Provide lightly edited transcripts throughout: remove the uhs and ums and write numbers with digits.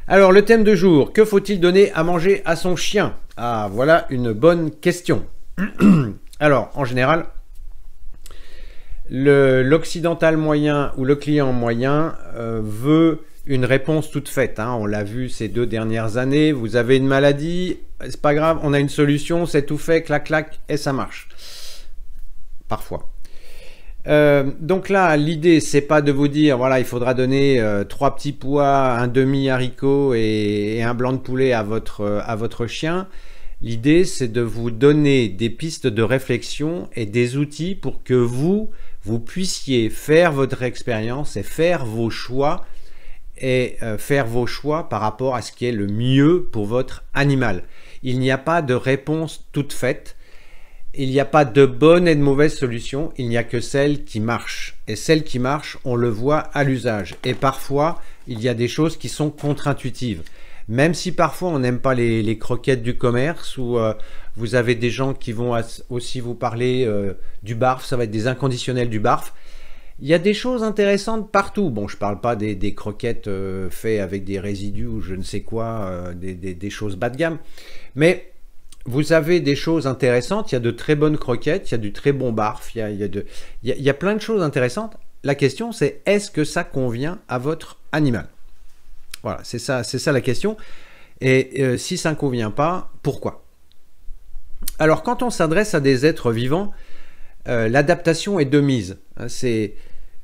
Alors, le thème de jour, que faut-il donner à manger à son chien? Ah, voilà une bonne question. Alors, en général, l'occidental moyen ou le client moyen veut une réponse toute faite. Hein. On l'a vu ces 2 dernières années. Vous avez une maladie, c'est pas grave, on a une solution, c'est tout fait, clac, clac, et ça marche. Parfois. Donc là, l'idée, c'est pas de vous dire, voilà, il faudra donner 3 petits pois, un demi-haricot et un blanc de poulet à votre chien. L'idée, c'est de vous donner des pistes de réflexion et des outils pour que vous puissiez faire votre expérience et faire vos choix par rapport à ce qui est le mieux pour votre animal. Il n'y a pas de réponse toute faite. Il n'y a pas de bonne et de mauvaise solution, il n'y a que celle qui marche. Et celle qui marche, on le voit à l'usage. Et parfois, il y a des choses qui sont contre-intuitives. Même si parfois on n'aime pas les croquettes du commerce, ou vous avez des gens qui vont aussi vous parler du barf, ça va être des inconditionnels du barf. Il y a des choses intéressantes partout. Bon, je ne parle pas des croquettes faites avec des résidus ou je ne sais quoi, des choses bas de gamme. Mais vous avez des choses intéressantes, il y a de très bonnes croquettes, il y a du très bon barf, il y a plein de choses intéressantes. La question c'est, est-ce que ça convient à votre animal? Voilà, c'est ça la question. Et si ça ne convient pas, pourquoi? Alors quand on s'adresse à des êtres vivants, l'adaptation est de mise. C'est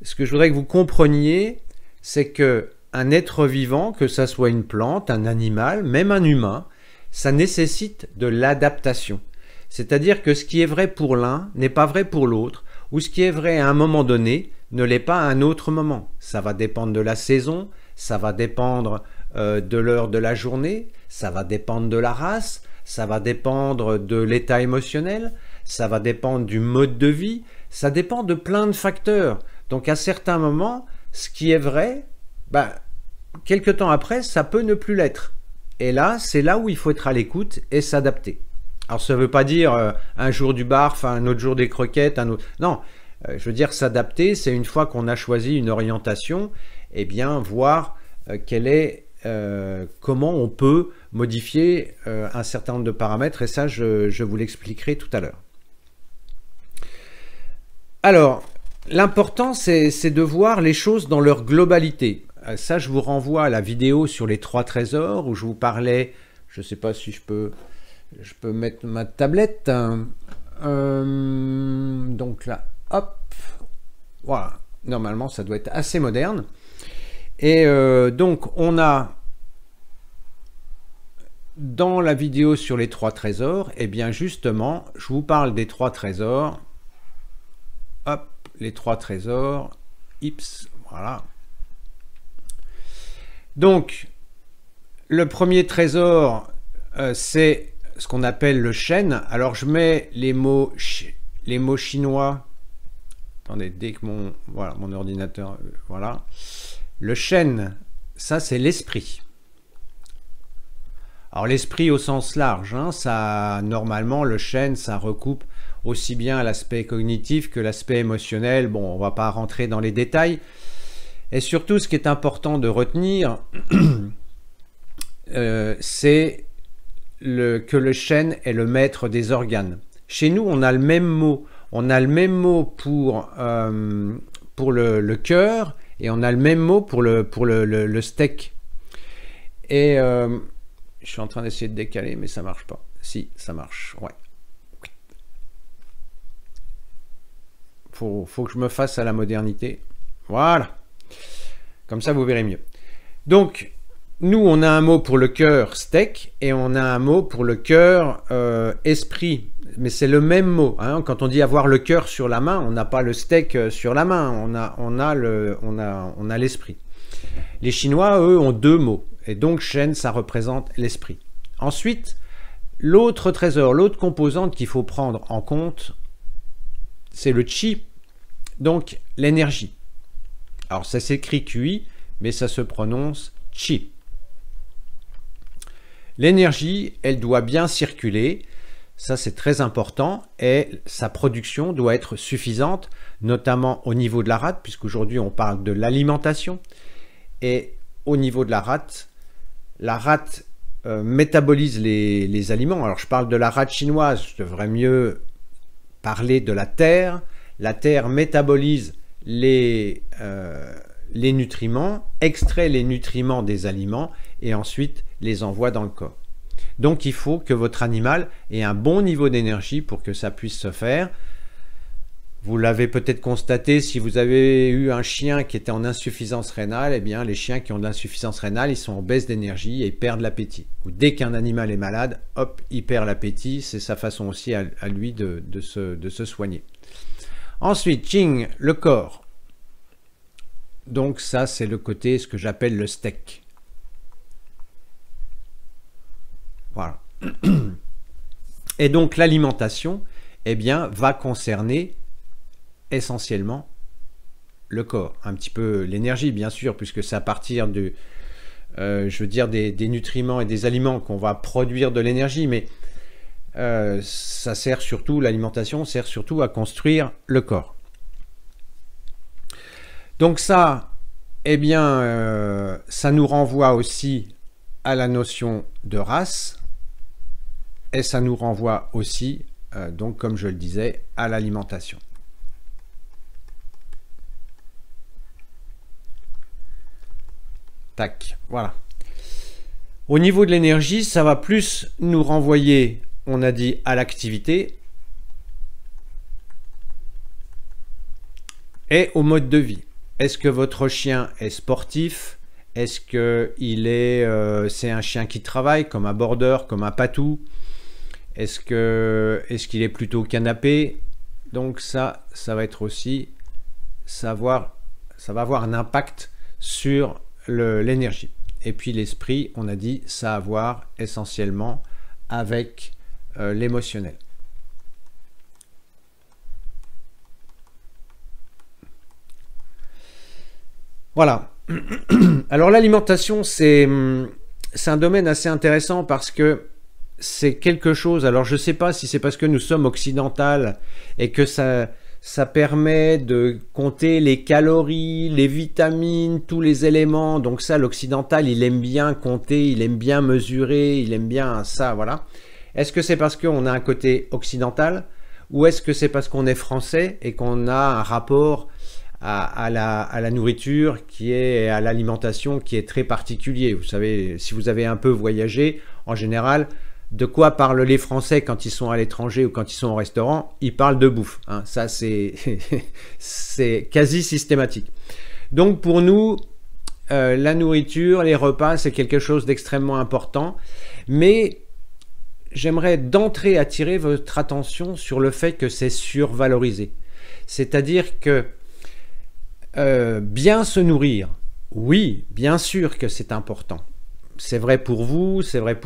ce que je voudrais que vous compreniez, c'est que un être vivant, que ça soit une plante, un animal, même un humain, ça nécessite de l'adaptation. C'est-à-dire que ce qui est vrai pour l'un n'est pas vrai pour l'autre, ou ce qui est vrai à un moment donné ne l'est pas à un autre moment. Ça va dépendre de la saison, ça va dépendre de l'heure de la journée, ça va dépendre de la race, ça va dépendre de l'état émotionnel, ça va dépendre du mode de vie, ça dépend de plein de facteurs. Donc à certains moments, ce qui est vrai, quelque temps après, ça peut ne plus l'être. Et là, c'est là où il faut être à l'écoute et s'adapter. Alors, ça ne veut pas dire un jour du barf, un autre jour des croquettes, un autre... Non, je veux dire s'adapter, c'est une fois qu'on a choisi une orientation, eh bien, voir comment on peut modifier un certain nombre de paramètres. Et ça, je vous l'expliquerai tout à l'heure. Alors, l'important, c'est de voir les choses dans leur globalité. Ça, je vous renvoie à la vidéo sur les 3 trésors où je vous parlais, je ne sais pas si je peux mettre ma tablette. Donc là, hop, voilà. Normalement, ça doit être assez moderne. Et donc, on a dans la vidéo sur les 3 trésors, et bien justement, je vous parle des 3 trésors. Hop, les 3 trésors. Ips, voilà. Donc, le premier trésor, c'est ce qu'on appelle le chêne. Alors, je mets les mots chinois. Attendez, dès que mon ordinateur... Voilà. Le chêne, ça, c'est l'esprit. Alors, l'esprit au sens large. Hein, normalement, le chêne, ça recoupe aussi bien l'aspect cognitif que l'aspect émotionnel. Bon, on ne va pas rentrer dans les détails. Et surtout, ce qui est important de retenir, c'est que le chêne est le maître des organes. Chez nous, on a le même mot. On a le même mot pour le cœur et on a le même mot pour le steak. Et je suis en train d'essayer de décaler, mais ça ne marche pas. Si, ça marche, ouais. Faut que je me fasse à la modernité. Voilà. Comme ça, vous verrez mieux. Donc, nous, on a un mot pour le cœur steak et on a un mot pour le cœur esprit. Mais c'est le même mot. Hein. Quand on dit avoir le cœur sur la main, on n'a pas le steak sur la main. On a l'esprit. Les Chinois, eux, ont 2 mots. Et donc, chêne, ça représente l'esprit. Ensuite, l'autre trésor, l'autre composante qu'il faut prendre en compte, c'est le qi, donc l'énergie. Alors, ça s'écrit QI, mais ça se prononce qi. L'énergie, elle doit bien circuler, ça c'est très important, et sa production doit être suffisante, notamment au niveau de la rate, puisqu'aujourd'hui on parle de l'alimentation, et au niveau de la rate, la rate métabolise les aliments. Alors je parle de la rate chinoise, je devrais mieux parler de la terre. La terre métabolise les nutriments, extrait les nutriments des aliments et ensuite les envoie dans le corps. Donc il faut que votre animal ait un bon niveau d'énergie pour que ça puisse se faire. Vous l'avez peut-être constaté, si vous avez eu un chien qui était en insuffisance rénale, eh bien les chiens qui ont de l'insuffisance rénale, ils sont en baisse d'énergie et ils perdent l'appétit. Ou dès qu'un animal est malade, hop, il perd l'appétit, c'est sa façon aussi à lui de se soigner. Ensuite, Qing, le corps. Donc ça, c'est le côté, ce que j'appelle le steak. Voilà. Et donc l'alimentation, eh bien, va concerner essentiellement le corps, un petit peu l'énergie bien sûr, puisque c'est à partir de, je veux dire des nutriments et des aliments qu'on va produire de l'énergie, mais ça sert surtout, l'alimentation sert surtout à construire le corps. Donc ça, eh bien, ça nous renvoie aussi à la notion de race, et ça nous renvoie aussi, donc comme je le disais, à l'alimentation. Tac, voilà. Au niveau de l'énergie, ça va plus nous renvoyer, on a dit, à l'activité et au mode de vie. Est-ce que votre chien est sportif? Est-ce que c'est un chien qui travaille, comme un border, comme un patou? Est-ce qu'il est plutôt canapé? Donc ça va être aussi ça va avoir un impact sur l'énergie. Et puis l'esprit, on a dit, ça a à voir essentiellement avec l'émotionnel. Voilà. Alors l'alimentation, c'est un domaine assez intéressant parce que c'est quelque chose, alors je ne sais pas si c'est parce que nous sommes occidentales et que ça permet de compter les calories, les vitamines, tous les éléments. Donc ça, l'occidental, il aime bien compter, il aime bien mesurer, il aime bien ça, voilà. Est-ce que c'est parce qu'on a un côté occidental ou est-ce que c'est parce qu'on est français et qu'on a un rapport à la nourriture à l'alimentation qui est très particulier? Vous savez, si vous avez un peu voyagé, en général, de quoi parlent les Français quand ils sont à l'étranger ou quand ils sont au restaurant? Ils parlent de bouffe. Hein. Ça, c'est quasi systématique. Donc, pour nous, la nourriture, les repas, c'est quelque chose d'extrêmement important. Mais j'aimerais d'entrée attirer votre attention sur le fait que c'est survalorisé. C'est-à-dire que bien se nourrir, oui, bien sûr que c'est important. C'est vrai pour vous, c'est vrai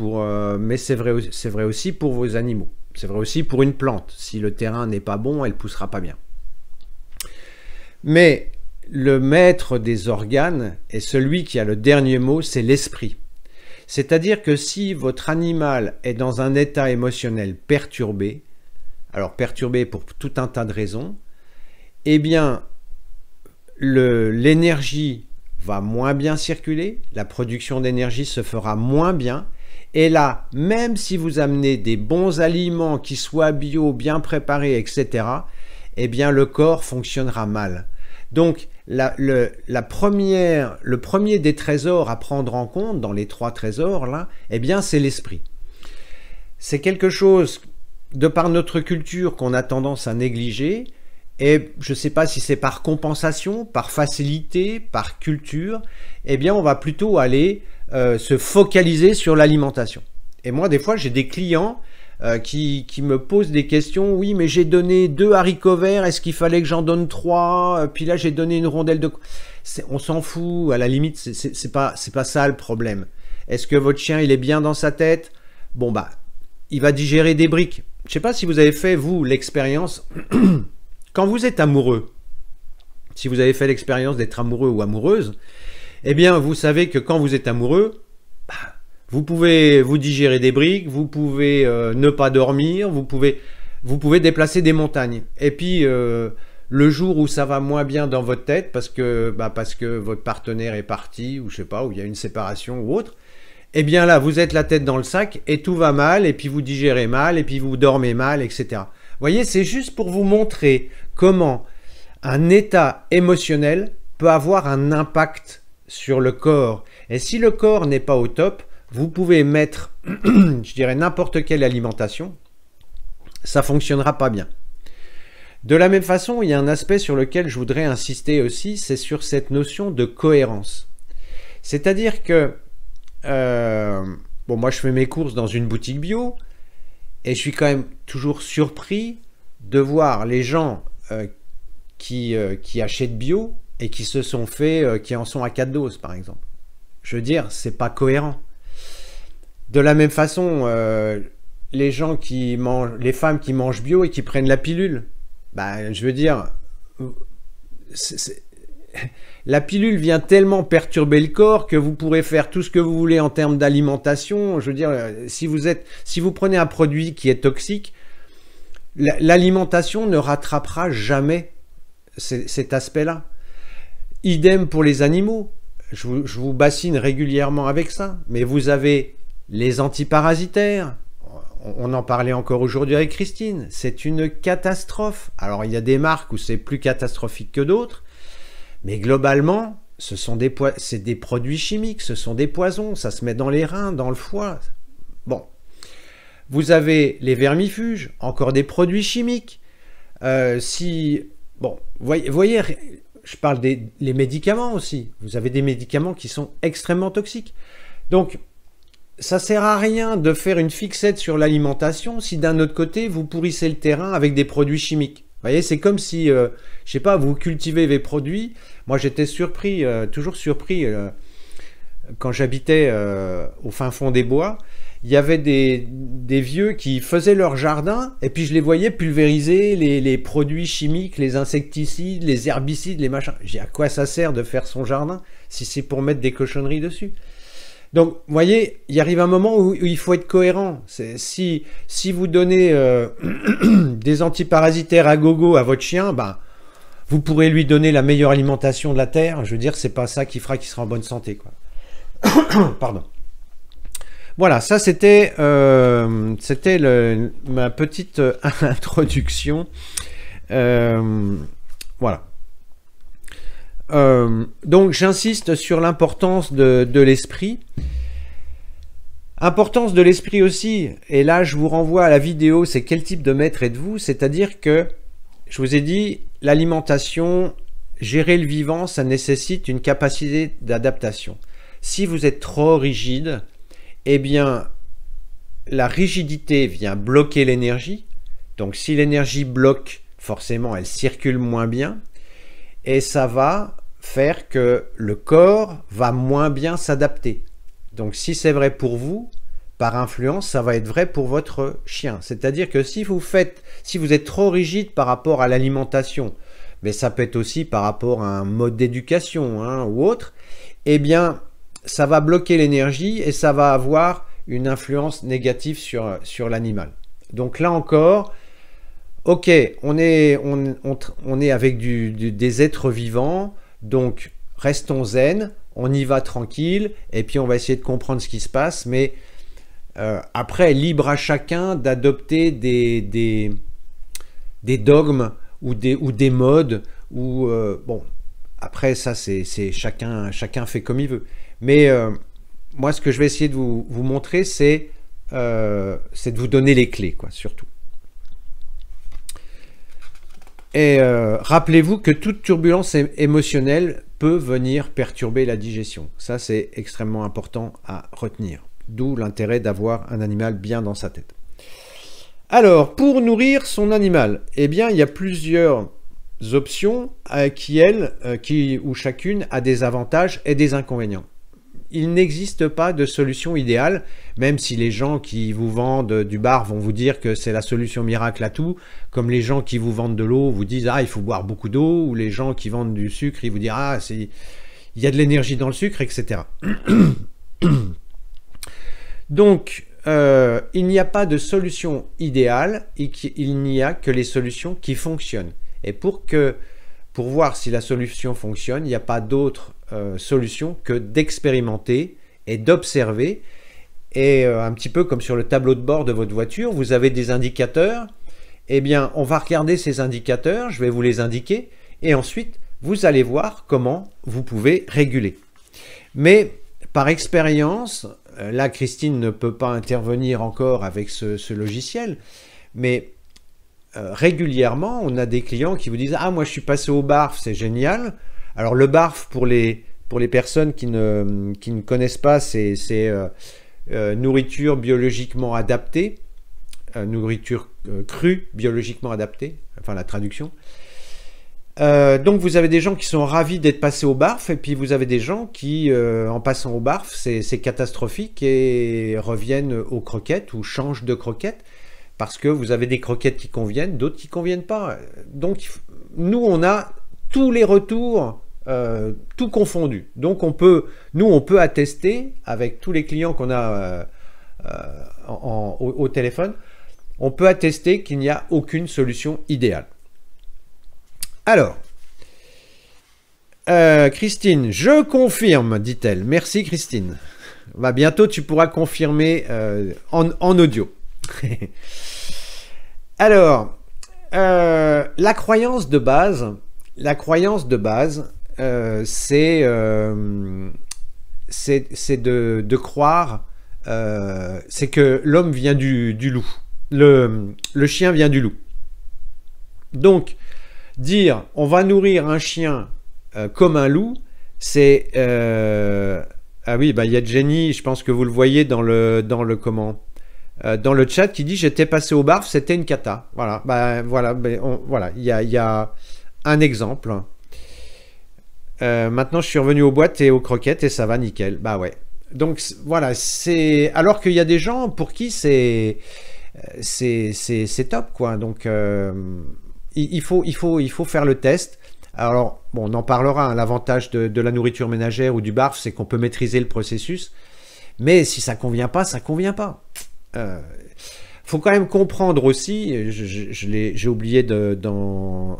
mais c'est vrai aussi pour vos animaux. C'est vrai aussi pour une plante. Si le terrain n'est pas bon, elle ne poussera pas bien. Mais le maître des organes et celui qui a le dernier mot, c'est l'esprit. C'est-à-dire que si votre animal est dans un état émotionnel perturbé, alors perturbé pour tout un tas de raisons, eh bien, l'énergie va moins bien circuler, la production d'énergie se fera moins bien, et là, même si vous amenez des bons aliments qui soient bio, bien préparés, etc., eh bien le corps fonctionnera mal. Donc le premier des trésors à prendre en compte dans les 3 trésors là, eh bien c'est l'esprit. C'est quelque chose de par notre culture qu'on a tendance à négliger. Et je ne sais pas si c'est par compensation, par facilité, par culture, eh bien on va plutôt aller se focaliser sur l'alimentation. Et moi des fois j'ai des clients qui me posent des questions, oui mais j'ai donné 2 haricots verts, est-ce qu'il fallait que j'en donne 3? Puis là j'ai donné une rondelle de... On s'en fout, à la limite c'est pas ça le problème. Est-ce que votre chien il est bien dans sa tête? Bon bah, il va digérer des briques. Je ne sais pas si vous avez fait vous l'expérience... Quand vous êtes amoureux, si vous avez fait l'expérience d'être amoureux ou amoureuse, eh bien, vous savez que quand vous êtes amoureux, vous pouvez vous digérer des briques, vous pouvez ne pas dormir, vous pouvez déplacer des montagnes. Et puis, le jour où ça va moins bien dans votre tête, parce que votre partenaire est parti, ou je sais pas, ou il y a une séparation ou autre, eh bien là, vous êtes la tête dans le sac et tout va mal, et puis vous digérez mal, et puis vous dormez mal, etc. Vous voyez, c'est juste pour vous montrer comment un état émotionnel peut avoir un impact sur le corps. Et si le corps n'est pas au top, vous pouvez mettre, je dirais, n'importe quelle alimentation, ça ne fonctionnera pas bien. De la même façon, il y a un aspect sur lequel je voudrais insister aussi, c'est sur cette notion de cohérence. C'est-à-dire que, bon, moi je fais mes courses dans une boutique bio, et je suis quand même toujours surpris de voir les gens qui achètent bio et qui se sont fait, qui en sont à 4 doses par exemple. Je veux dire, c'est pas cohérent. De la même façon, les gens qui mangent, les femmes qui mangent bio et qui prennent la pilule, bah, je veux dire, la pilule vient tellement perturber le corps que vous pourrez faire tout ce que vous voulez en termes d'alimentation. Je veux dire, si vous prenez un produit qui est toxique, l'alimentation ne rattrapera jamais cet aspect-là. Idem pour les animaux. Je vous bassine régulièrement avec ça, mais vous avez les antiparasitaires. On en parlait encore aujourd'hui avec Christine. C'est une catastrophe. Alors, il y a des marques où c'est plus catastrophique que d'autres, mais globalement, c'est des produits chimiques, ce sont des poisons, ça se met dans les reins, dans le foie. Bon. Vous avez les vermifuges, encore des produits chimiques. Bon, voyez, je parle des médicaments aussi. Vous avez des médicaments qui sont extrêmement toxiques. Donc, ça sert à rien de faire une fixette sur l'alimentation si d'un autre côté, vous pourrissez le terrain avec des produits chimiques. Vous voyez, c'est comme si, je sais pas, vous cultivez des produits. Moi, j'étais surpris, toujours surpris, quand j'habitais au fin fond des bois. Il y avait des vieux qui faisaient leur jardin et puis je les voyais pulvériser les produits chimiques, les insecticides, les herbicides, les machins. J'ai dit, à quoi ça sert de faire son jardin si c'est pour mettre des cochonneries dessus? Donc, vous voyez, il arrive un moment où il faut être cohérent. Si vous donnez des antiparasitaires à gogo à votre chien, ben, vous pourrez lui donner la meilleure alimentation de la terre. Je veux dire, c'est pas ça qui fera qu'il sera en bonne santé, quoi. Pardon. Voilà, ça c'était ma petite introduction. Voilà. Donc j'insiste sur l'importance de l'esprit. Importance de l'esprit aussi, et là je vous renvoie à la vidéo, c'est quel type de maître êtes-vous? C'est-à-dire que, je vous ai dit, l'alimentation, gérer le vivant, ça nécessite une capacité d'adaptation. Si vous êtes trop rigide, eh bien, la rigidité vient bloquer l'énergie. Donc, si l'énergie bloque, forcément, elle circule moins bien. Et ça va faire que le corps va moins bien s'adapter. Donc, si c'est vrai pour vous, par influence, ça va être vrai pour votre chien. C'est-à-dire que si vous êtes trop rigide par rapport à l'alimentation, mais ça peut être aussi par rapport à un mode d'éducation ou autre, eh bien, ça va bloquer l'énergie et ça va avoir une influence négative sur l'animal. Donc là encore, ok, on est avec des êtres vivants, donc restons zen, on y va tranquille, et puis on va essayer de comprendre ce qui se passe, mais après, libre à chacun d'adopter des dogmes ou des modes, bon, après ça, c'est chacun fait comme il veut. Mais moi, ce que je vais essayer de vous montrer, c'est de vous donner les clés, quoi, surtout. Et rappelez-vous que toute turbulence émotionnelle peut venir perturber la digestion. Ça, c'est extrêmement important à retenir. D'où l'intérêt d'avoir un animal bien dans sa tête. Alors, pour nourrir son animal, eh bien, il y a plusieurs options où chacune a des avantages et des inconvénients. Il n'existe pas de solution idéale, même si les gens qui vous vendent du bar vont vous dire que c'est la solution miracle à tout, comme les gens qui vous vendent de l'eau vous disent « Ah, il faut boire beaucoup d'eau », ou les gens qui vendent du sucre, ils vous disent « Ah, il y a de l'énergie dans le sucre, etc. » Donc, il n'y a pas de solution idéale, il n'y a que les solutions qui fonctionnent. Et pour voir si la solution fonctionne, il n'y a pas d'autre solution que d'expérimenter et d'observer Et un petit peu comme sur le tableau de bord de votre voiture, vous avez des indicateurs. Eh bien, on va regarder ces indicateurs, je vais vous les indiquer, et ensuite, vous allez voir comment vous pouvez réguler. Mais par expérience, là Christine ne peut pas intervenir encore avec ce logiciel, mais régulièrement, on a des clients qui vous disent « Ah, moi je suis passé au BARF, c'est génial ». Alors le BARF, pour les personnes qui ne connaissent pas, c'est nourriture biologiquement adaptée, nourriture crue biologiquement adaptée, enfin la traduction. Donc vous avez des gens qui sont ravis d'être passés au BARF, et puis vous avez des gens qui, en passant au BARF, c'est catastrophique et reviennent aux croquettes ou changent de croquettes, parce que vous avez des croquettes qui conviennent, d'autres qui ne conviennent pas. Donc nous, on a tous les retours, tout confondu. Donc nous, on peut attester, avec tous les clients qu'on a au téléphone, on peut attester qu'il n'y a aucune solution idéale. Alors, Christine, je confirme, dit-elle. Merci Christine. Bah, bientôt, tu pourras confirmer en audio. Alors, la croyance de base, c'est de croire, c'est que l'homme vient du loup, le chien vient du loup. Donc, dire on va nourrir un chien comme un loup, c'est ah oui, bah il y a Jenny, je pense que vous le voyez dans le chat, qui dit j'étais passé au BARF, c'était une cata. Voilà, bah voilà, voilà, il y a un exemple. Maintenant je suis revenu aux boîtes et aux croquettes et ça va nickel. Bah ouais. Donc voilà, c'est alors qu'il y a des gens pour qui c'est top quoi. Donc il faut faire le test. Alors, bon, on en parlera, hein, l'avantage de la nourriture ménagère ou du BARF, c'est qu'on peut maîtriser le processus. Mais si ça ne convient pas, ça ne convient pas. Faut quand même comprendre aussi, j'ai oublié d'en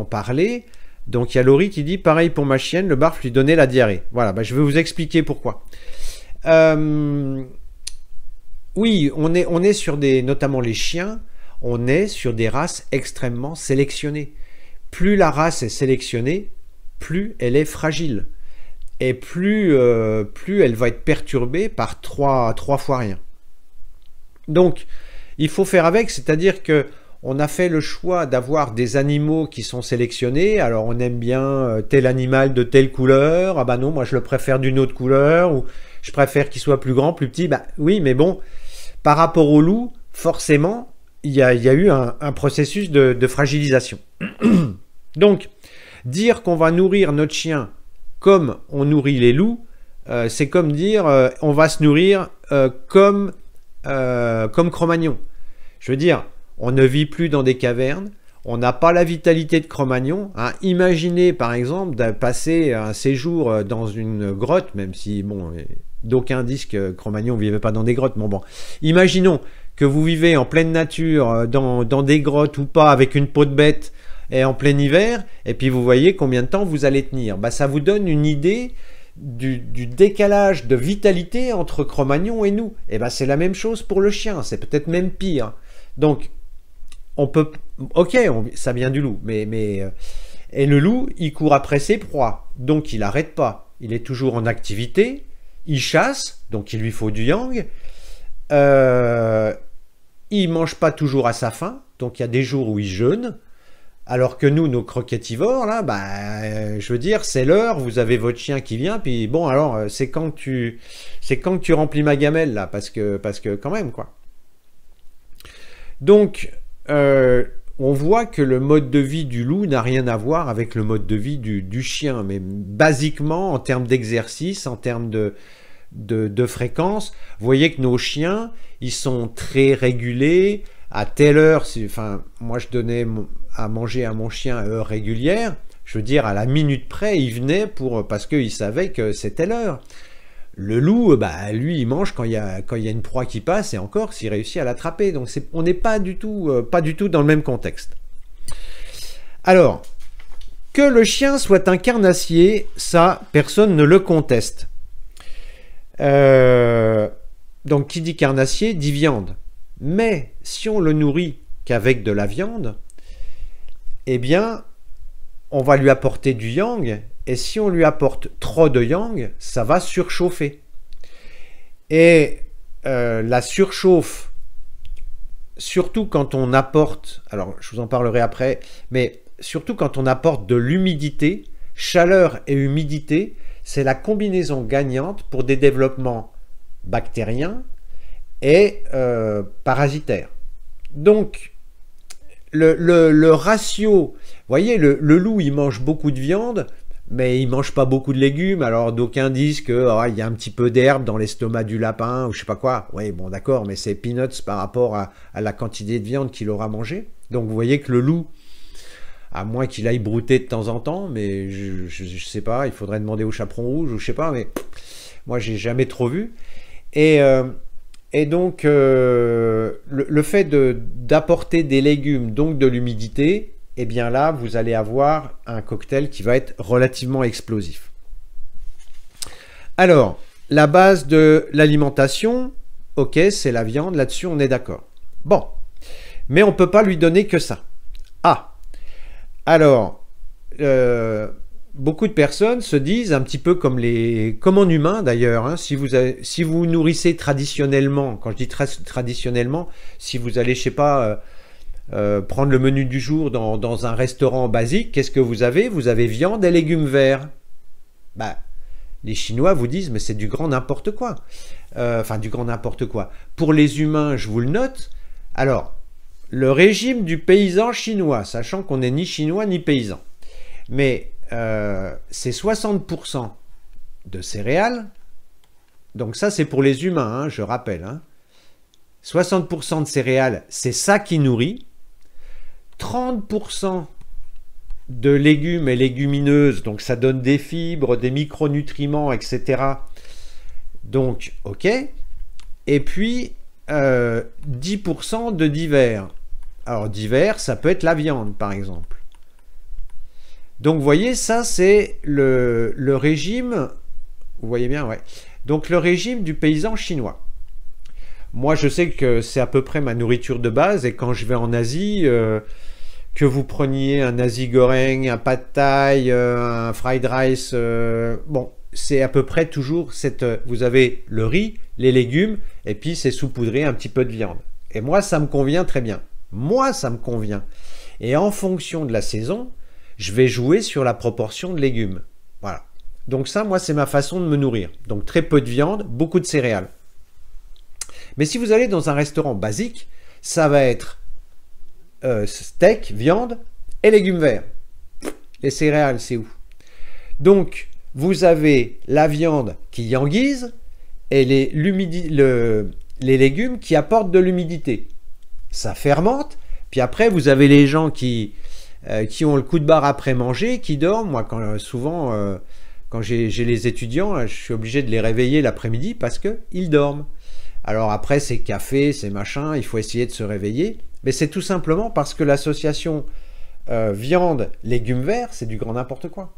parler. Donc, il y a Laurie qui dit, pareil pour ma chienne, le BARF lui donnait la diarrhée. Voilà, bah, je vais vous expliquer pourquoi. Oui, on est sur notamment les chiens, on est sur des races extrêmement sélectionnées. Plus la race est sélectionnée, plus elle est fragile. Et plus elle va être perturbée par trois fois rien. Donc, il faut faire avec, c'est-à-dire que on a fait le choix d'avoir des animaux qui sont sélectionnés. Alors, on aime bien tel animal de telle couleur. Ah bah non, moi je le préfère d'une autre couleur. Ou je préfère qu'il soit plus grand, plus petit. Bah oui, mais bon, par rapport au loup, forcément, il y a eu un processus de fragilisation. Donc, dire qu'on va nourrir notre chien comme on nourrit les loups, c'est comme dire on va se nourrir comme Cro-Magnon. Je veux dire, on ne vit plus dans des cavernes, on n'a pas la vitalité de Cro-Magnon. Hein. Imaginez par exemple de passer un séjour dans une grotte, même si bon, d'aucuns disent que Cro-Magnon ne vivait pas dans des grottes, mais bon, imaginons que vous vivez en pleine nature, dans des grottes ou pas, avec une peau de bête, et en plein hiver, et puis vous voyez combien de temps vous allez tenir. Bah, ça vous donne une idée du décalage de vitalité entre Cro-Magnon et nous. Et bah, c'est la même chose pour le chien, c'est peut-être même pire. Donc, on peut... Ok, ça vient du loup, et le loup, il court après ses proies, donc il n'arrête pas. Il est toujours en activité, il chasse, donc il lui faut du yang. Il mange pas toujours à sa faim, donc il y a des jours où il jeûne. Alors que nous, nos croquettivores, là, bah, je veux dire, c'est l'heure, vous avez votre chien qui vient, puis bon, alors, c'est quand que tu remplis ma gamelle, là, parce que quand même, quoi. Donc, on voit que le mode de vie du loup n'a rien à voir avec le mode de vie du chien, mais basiquement, en termes d'exercice, en termes de fréquence, vous voyez que nos chiens, ils sont très régulés, à telle heure, enfin, moi je donnais à manger à mon chien à heure régulière, je veux dire à la minute près, il venait parce qu'il savait que c'était l'heure. Le loup, bah, lui, il mange quand il y a une proie qui passe, et encore s'il réussit à l'attraper. Donc on n'est pas du tout dans le même contexte. Alors, que le chien soit un carnassier, ça, personne ne le conteste. Donc qui dit carnassier dit viande. Mais si on le nourrit qu'avec de la viande, eh bien, on va lui apporter du yang, et si on lui apporte trop de yang, ça va surchauffer. Et la surchauffe, surtout quand on apporte, alors je vous en parlerai après, mais surtout quand on apporte de l'humidité, chaleur et humidité, c'est la combinaison gagnante pour des développements bactériens et parasitaires. Donc, le ratio, vous voyez, le loup, il mange beaucoup de viande, mais il mange pas beaucoup de légumes. Alors d'aucuns disent que il y a un petit peu d'herbe dans l'estomac du lapin ou je sais pas quoi. Oui, bon d'accord, mais c'est peanuts par rapport à la quantité de viande qu'il aura mangé. Donc vous voyez que le loup, à moins qu'il aille brouter de temps en temps, mais je sais pas, il faudrait demander au chaperon rouge ou je sais pas, mais moi j'ai jamais trop vu. Et donc le fait d'apporter des légumes, donc de l'humidité, et bien là, vous allez avoir un cocktail qui va être relativement explosif. Alors, la base de l'alimentation, ok, c'est la viande, là-dessus on est d'accord. Bon, mais on ne peut pas lui donner que ça. Ah, alors, beaucoup de personnes se disent, un petit peu comme en humain d'ailleurs, hein, si vous nourrissez traditionnellement, quand je dis traditionnellement, si vous allez, je sais pas... prendre le menu du jour dans un restaurant basique, qu'est-ce que vous avez? Vous avez viande et légumes verts. Bah, les Chinois vous disent, mais c'est du grand n'importe quoi. Enfin, du grand n'importe quoi. Pour les humains, je vous le note. Alors, le régime du paysan chinois, sachant qu'on n'est ni chinois ni paysan, mais c'est 60% de céréales. Donc ça, c'est pour les humains, hein, je rappelle. Hein. 60% de céréales, c'est ça qui nourrit. 30% de légumes et légumineuses, donc ça donne des fibres, des micronutriments, etc. Donc, ok. Et puis, 10% de divers. Alors, divers, ça peut être la viande, par exemple. Donc, vous voyez, ça, c'est le régime, vous voyez bien, ouais. Donc, le régime du paysan chinois. Moi, je sais que c'est à peu près ma nourriture de base, et quand je vais en Asie, que vous preniez un nasi goreng, un pad thai, un fried rice, bon, c'est à peu près toujours vous avez le riz, les légumes, et puis c'est saupoudré un petit peu de viande. Et moi, ça me convient très bien. Moi, ça me convient. Et en fonction de la saison, je vais jouer sur la proportion de légumes. Voilà. Donc ça, moi, c'est ma façon de me nourrir. Donc très peu de viande, beaucoup de céréales. Mais si vous allez dans un restaurant basique, ça va être steak, viande et légumes verts. Les céréales, c'est où? Donc, vous avez la viande qui yanguise et les légumes qui apportent de l'humidité. Ça fermente, puis après, vous avez les gens qui ont le coup de barre après manger, qui dorment. Moi, souvent, quand j'ai les étudiants, je suis obligé de les réveiller l'après-midi parce qu'ils dorment. Alors après, c'est café, c'est machin, il faut essayer de se réveiller. Mais c'est tout simplement parce que l'association viande, légumes verts, c'est du grand n'importe quoi.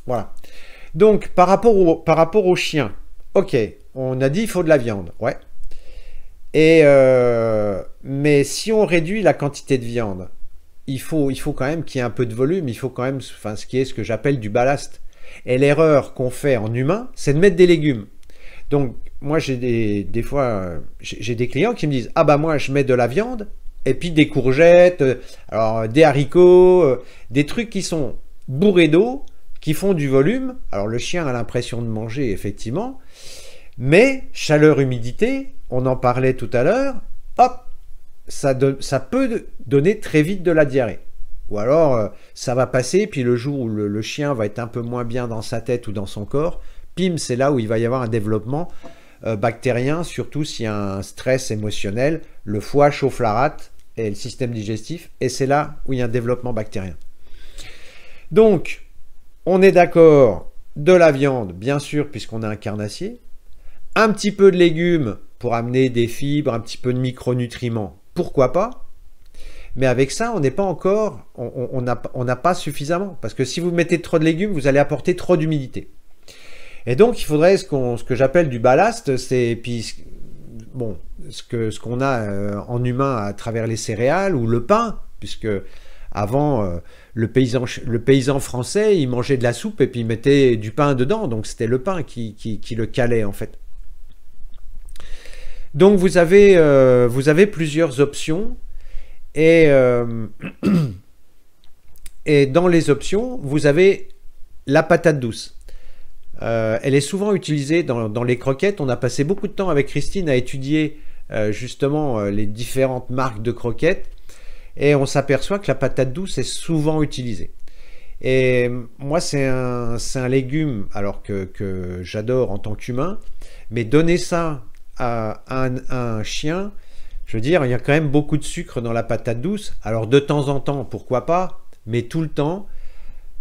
Voilà. Donc, par rapport au chien, ok, on a dit il faut de la viande, ouais. Mais si on réduit la quantité de viande, il faut quand même qu'il y ait un peu de volume, il faut quand même, enfin, ce que j'appelle du ballast. Et l'erreur qu'on fait en humain, c'est de mettre des légumes. Donc, moi, j'ai des fois, j'ai des clients qui me disent « Ah bah moi, je mets de la viande, et puis des courgettes, alors des haricots, des trucs qui sont bourrés d'eau, qui font du volume. » Alors, le chien a l'impression de manger, effectivement, mais chaleur, humidité, on en parlait tout à l'heure, hop, ça peut donner très vite de la diarrhée. Ou alors, ça va passer, puis le jour où le chien va être un peu moins bien dans sa tête ou dans son corps, pim, c'est là où il va y avoir un développement bactérien, surtout s'il y a un stress émotionnel, le foie chauffe la rate et le système digestif, et c'est là où il y a un développement bactérien. Donc, on est d'accord, de la viande, bien sûr, puisqu'on a un carnassier, un petit peu de légumes pour amener des fibres, un petit peu de micronutriments, pourquoi pas, mais avec ça, on n'est pas encore, on n'a pas suffisamment, parce que si vous mettez trop de légumes, vous allez apporter trop d'humidité. Et donc, il faudrait ce que j'appelle du ballast, c'est puis bon, ce qu'on a en humain à travers les céréales ou le pain, puisque avant, le paysan français, il mangeait de la soupe et puis il mettait du pain dedans, donc c'était le pain qui le calait en fait. Donc vous avez plusieurs options et, et dans les options, vous avez la patate douce. Elle est souvent utilisée dans les croquettes. On a passé beaucoup de temps avec Christine à étudier justement les différentes marques de croquettes et on s'aperçoit que la patate douce est souvent utilisée. Et moi, c'est un légume alors que j'adore en tant qu'humain, mais donner ça à un chien, je veux dire, il y a quand même beaucoup de sucre dans la patate douce. Alors de temps en temps, pourquoi pas, mais tout le temps,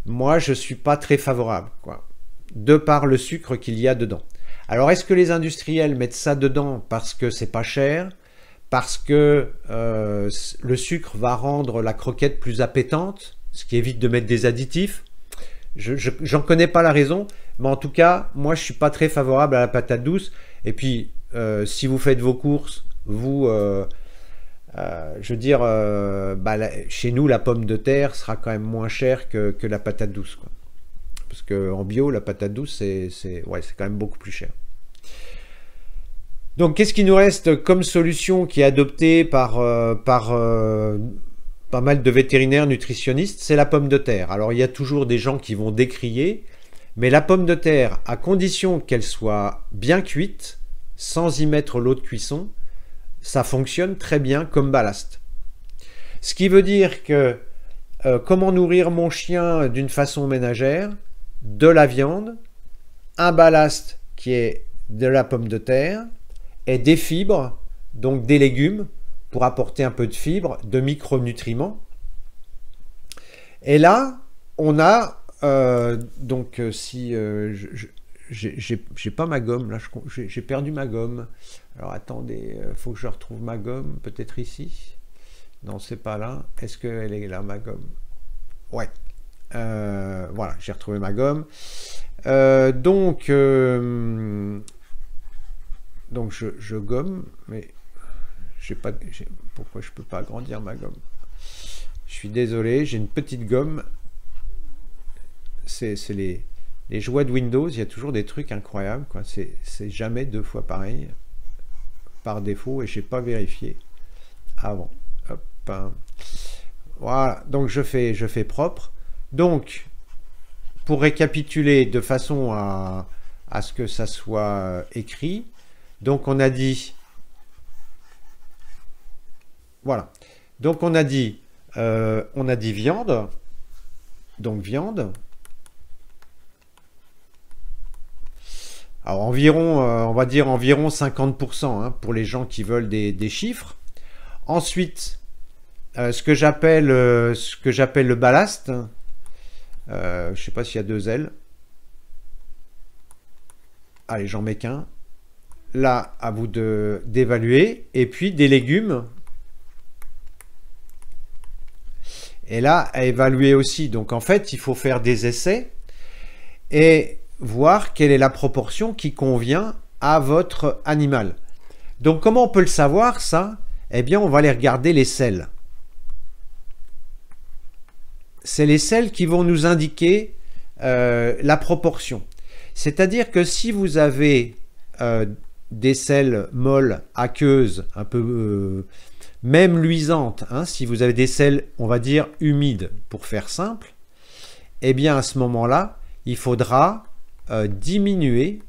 moi, je ne suis pas très favorable, quoi, de par le sucre qu'il y a dedans. Alors, est-ce que les industriels mettent ça dedans parce que c'est pas cher, parce que le sucre va rendre la croquette plus appétante, ce qui évite de mettre des additifs? J'en connais pas la raison, mais en tout cas, moi, je suis pas très favorable à la patate douce. Et puis, si vous faites vos courses, vous, je veux dire, chez nous, la pomme de terre sera quand même moins chère que la patate douce, quoi. Parce qu'en bio, la patate douce, c'est quand même beaucoup plus cher. Donc, qu'est-ce qui nous reste comme solution qui est adoptée par pas mal de vétérinaires nutritionnistes? C'est la pomme de terre. Alors, il y a toujours des gens qui vont décrier, mais la pomme de terre, à condition qu'elle soit bien cuite, sans y mettre l'eau de cuisson, ça fonctionne très bien comme ballast. Ce qui veut dire que comment nourrir mon chien d'une façon ménagère? De la viande, un ballast qui est de la pomme de terre et des fibres, donc des légumes pour apporter un peu de fibres, de micronutriments. Et là, on a si j'ai pas ma gomme là, j'ai perdu ma gomme. Alors attendez, faut que je retrouve ma gomme, peut-être ici. Non, c'est pas là. Est-ce qu'elle est là, ma gomme? Ouais. Voilà, j'ai retrouvé ma gomme. Donc je gomme, mais pourquoi je peux pas agrandir ma gomme? Je suis désolé, j'ai une petite gomme. C'est les jouets de Windows, il y a toujours des trucs incroyables, quoi. C'est jamais deux fois pareil, par défaut, et j'ai pas vérifié avant. Hop, hein. Voilà, donc je fais propre. Donc, pour récapituler de façon à ce que ça soit écrit, donc on a dit, voilà, donc on a dit viande, donc viande. Alors environ, on va dire environ 50% hein, pour les gens qui veulent des chiffres. Ensuite, ce que j'appelle le ballast. Je ne sais pas s'il y a deux L. Allez, j'en mets qu'un. Là, à vous d'évaluer. Et puis des légumes. Et là, à évaluer aussi. Donc en fait, il faut faire des essais et voir quelle est la proportion qui convient à votre animal. Donc comment on peut le savoir ça? Eh bien, on va aller regarder les selles. C'est les selles qui vont nous indiquer la proportion. C'est-à-dire que si vous avez des selles molles, aqueuses, un peu même luisantes, hein, si vous avez des selles, on va dire, humides, pour faire simple, eh bien à ce moment-là, il faudra diminuer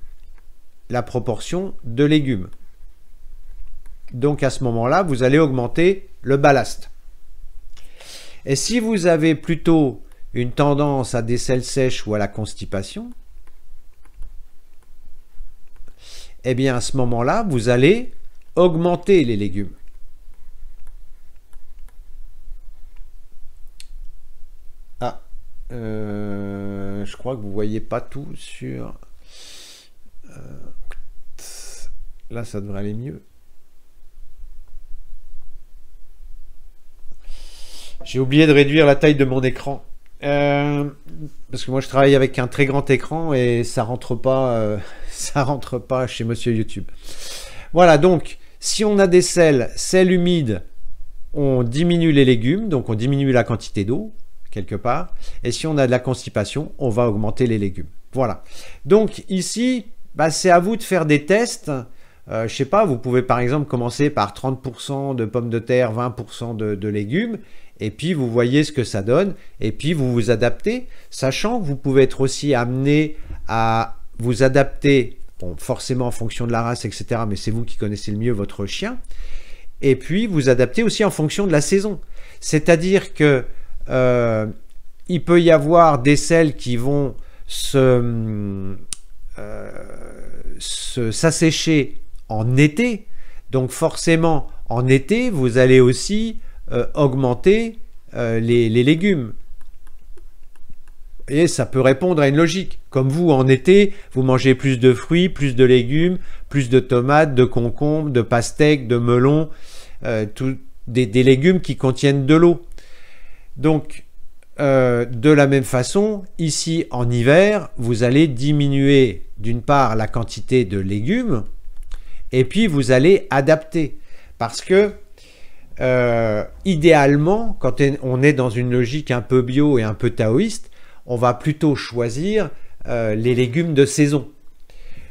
la proportion de légumes. Donc à ce moment-là, vous allez augmenter le ballast. Et si vous avez plutôt une tendance à des selles sèches ou à la constipation, eh bien à ce moment-là, vous allez augmenter les légumes. Ah, je crois que vous ne voyez pas tout sur... là, ça devrait aller mieux. J'ai oublié de réduire la taille de mon écran. Parce que moi je travaille avec un très grand écran et ça rentre pas, ça rentre pas chez Monsieur YouTube. Voilà, donc si on a des sels humides, on diminue les légumes, donc on diminue la quantité d'eau quelque part. Et si on a de la constipation, on va augmenter les légumes. Voilà. Donc ici, bah, c'est à vous de faire des tests. Je sais pas, vous pouvez par exemple commencer par 30% de pommes de terre, 20% de légumes, et puis vous voyez ce que ça donne, et puis vous vous adaptez, sachant que vous pouvez être aussi amené à vous adapter, bon, forcément en fonction de la race, etc., mais c'est vous qui connaissez le mieux votre chien, et puis vous adaptez aussi en fonction de la saison. C'est-à-dire que il peut y avoir des selles qui vont s'assécher en été, donc forcément en été vous allez aussi augmenter les légumes. Et ça peut répondre à une logique. Comme vous, en été, vous mangez plus de fruits, plus de légumes, plus de tomates, de concombres, de pastèques, de melons, des légumes qui contiennent de l'eau. Donc, de la même façon, ici en hiver, vous allez diminuer d'une part la quantité de légumes et puis vous allez adapter. Parce que idéalement, quand on est dans une logique un peu bio et un peu taoïste, on va plutôt choisir les légumes de saison.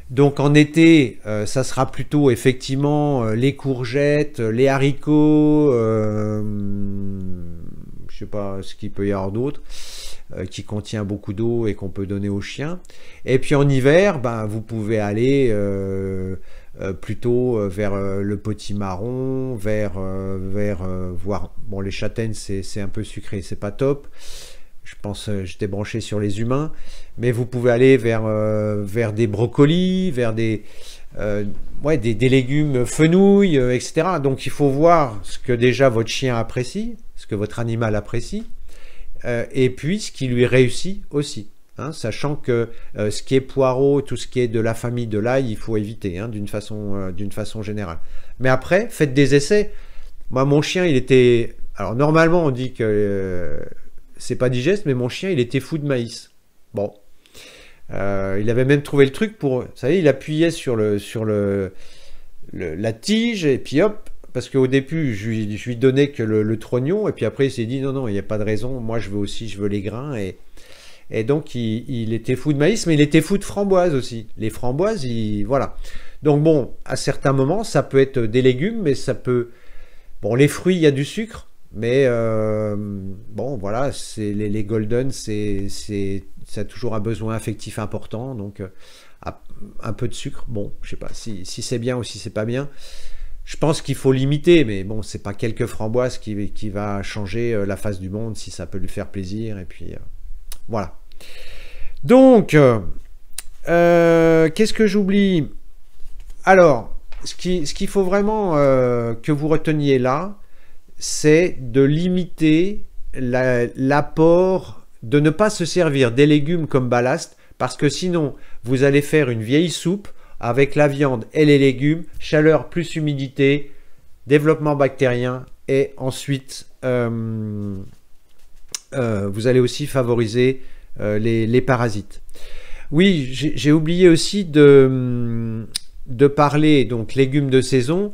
Donc en été, ça sera plutôt effectivement les courgettes, les haricots, je sais pas ce qu'il peut y avoir d'autre, qui contient beaucoup d'eau et qu'on peut donner aux chiens. Et puis en hiver, ben, vous pouvez aller plutôt vers le potimarron, vers voir, bon, les châtaignes c'est un peu sucré, c'est pas top. Je pense j'étais branché sur les humains, mais vous pouvez aller vers des brocolis, vers des légumes fenouil, etc. Donc il faut voir ce que déjà votre chien apprécie, ce que votre animal apprécie, et puis ce qui lui réussit aussi. Hein, sachant que ce qui est poireau, tout ce qui est de la famille de l'ail, il faut éviter hein, d'une façon générale. Mais après, faites des essais. Moi, mon chien, il était... Alors normalement, on dit que c'est pas digeste, mais mon chien, il était fou de maïs. Bon. Il avait même trouvé le truc pour... Vous savez, il appuyait sur la tige, et puis hop, parce qu'au début, je lui donnais que le trognon, et puis après, il s'est dit, non, il n'y a pas de raison, moi, je veux les grains, et donc, il était fou de maïs, mais il était fou de framboises aussi. Les framboises, voilà. Donc bon, à certains moments, ça peut être des légumes, mais ça peut... Bon, les fruits, il y a du sucre, mais bon, voilà, les golden, ça a toujours un besoin affectif important, donc un peu de sucre, bon, je sais pas si c'est bien ou si c'est pas bien. Je pense qu'il faut limiter, mais bon, c'est pas quelques framboises qui va changer la face du monde, si ça peut lui faire plaisir, et puis voilà. Donc, qu'est-ce que j'oublie? Alors, ce qu'il faut vraiment que vous reteniez là, c'est de limiter l'apport, de ne pas se servir des légumes comme ballast, parce que sinon, vous allez faire une vieille soupe avec la viande et les légumes, chaleur plus humidité, développement bactérien, et ensuite, vous allez aussi favoriser les parasites. Oui, j'ai oublié aussi de parler, donc légumes de saison.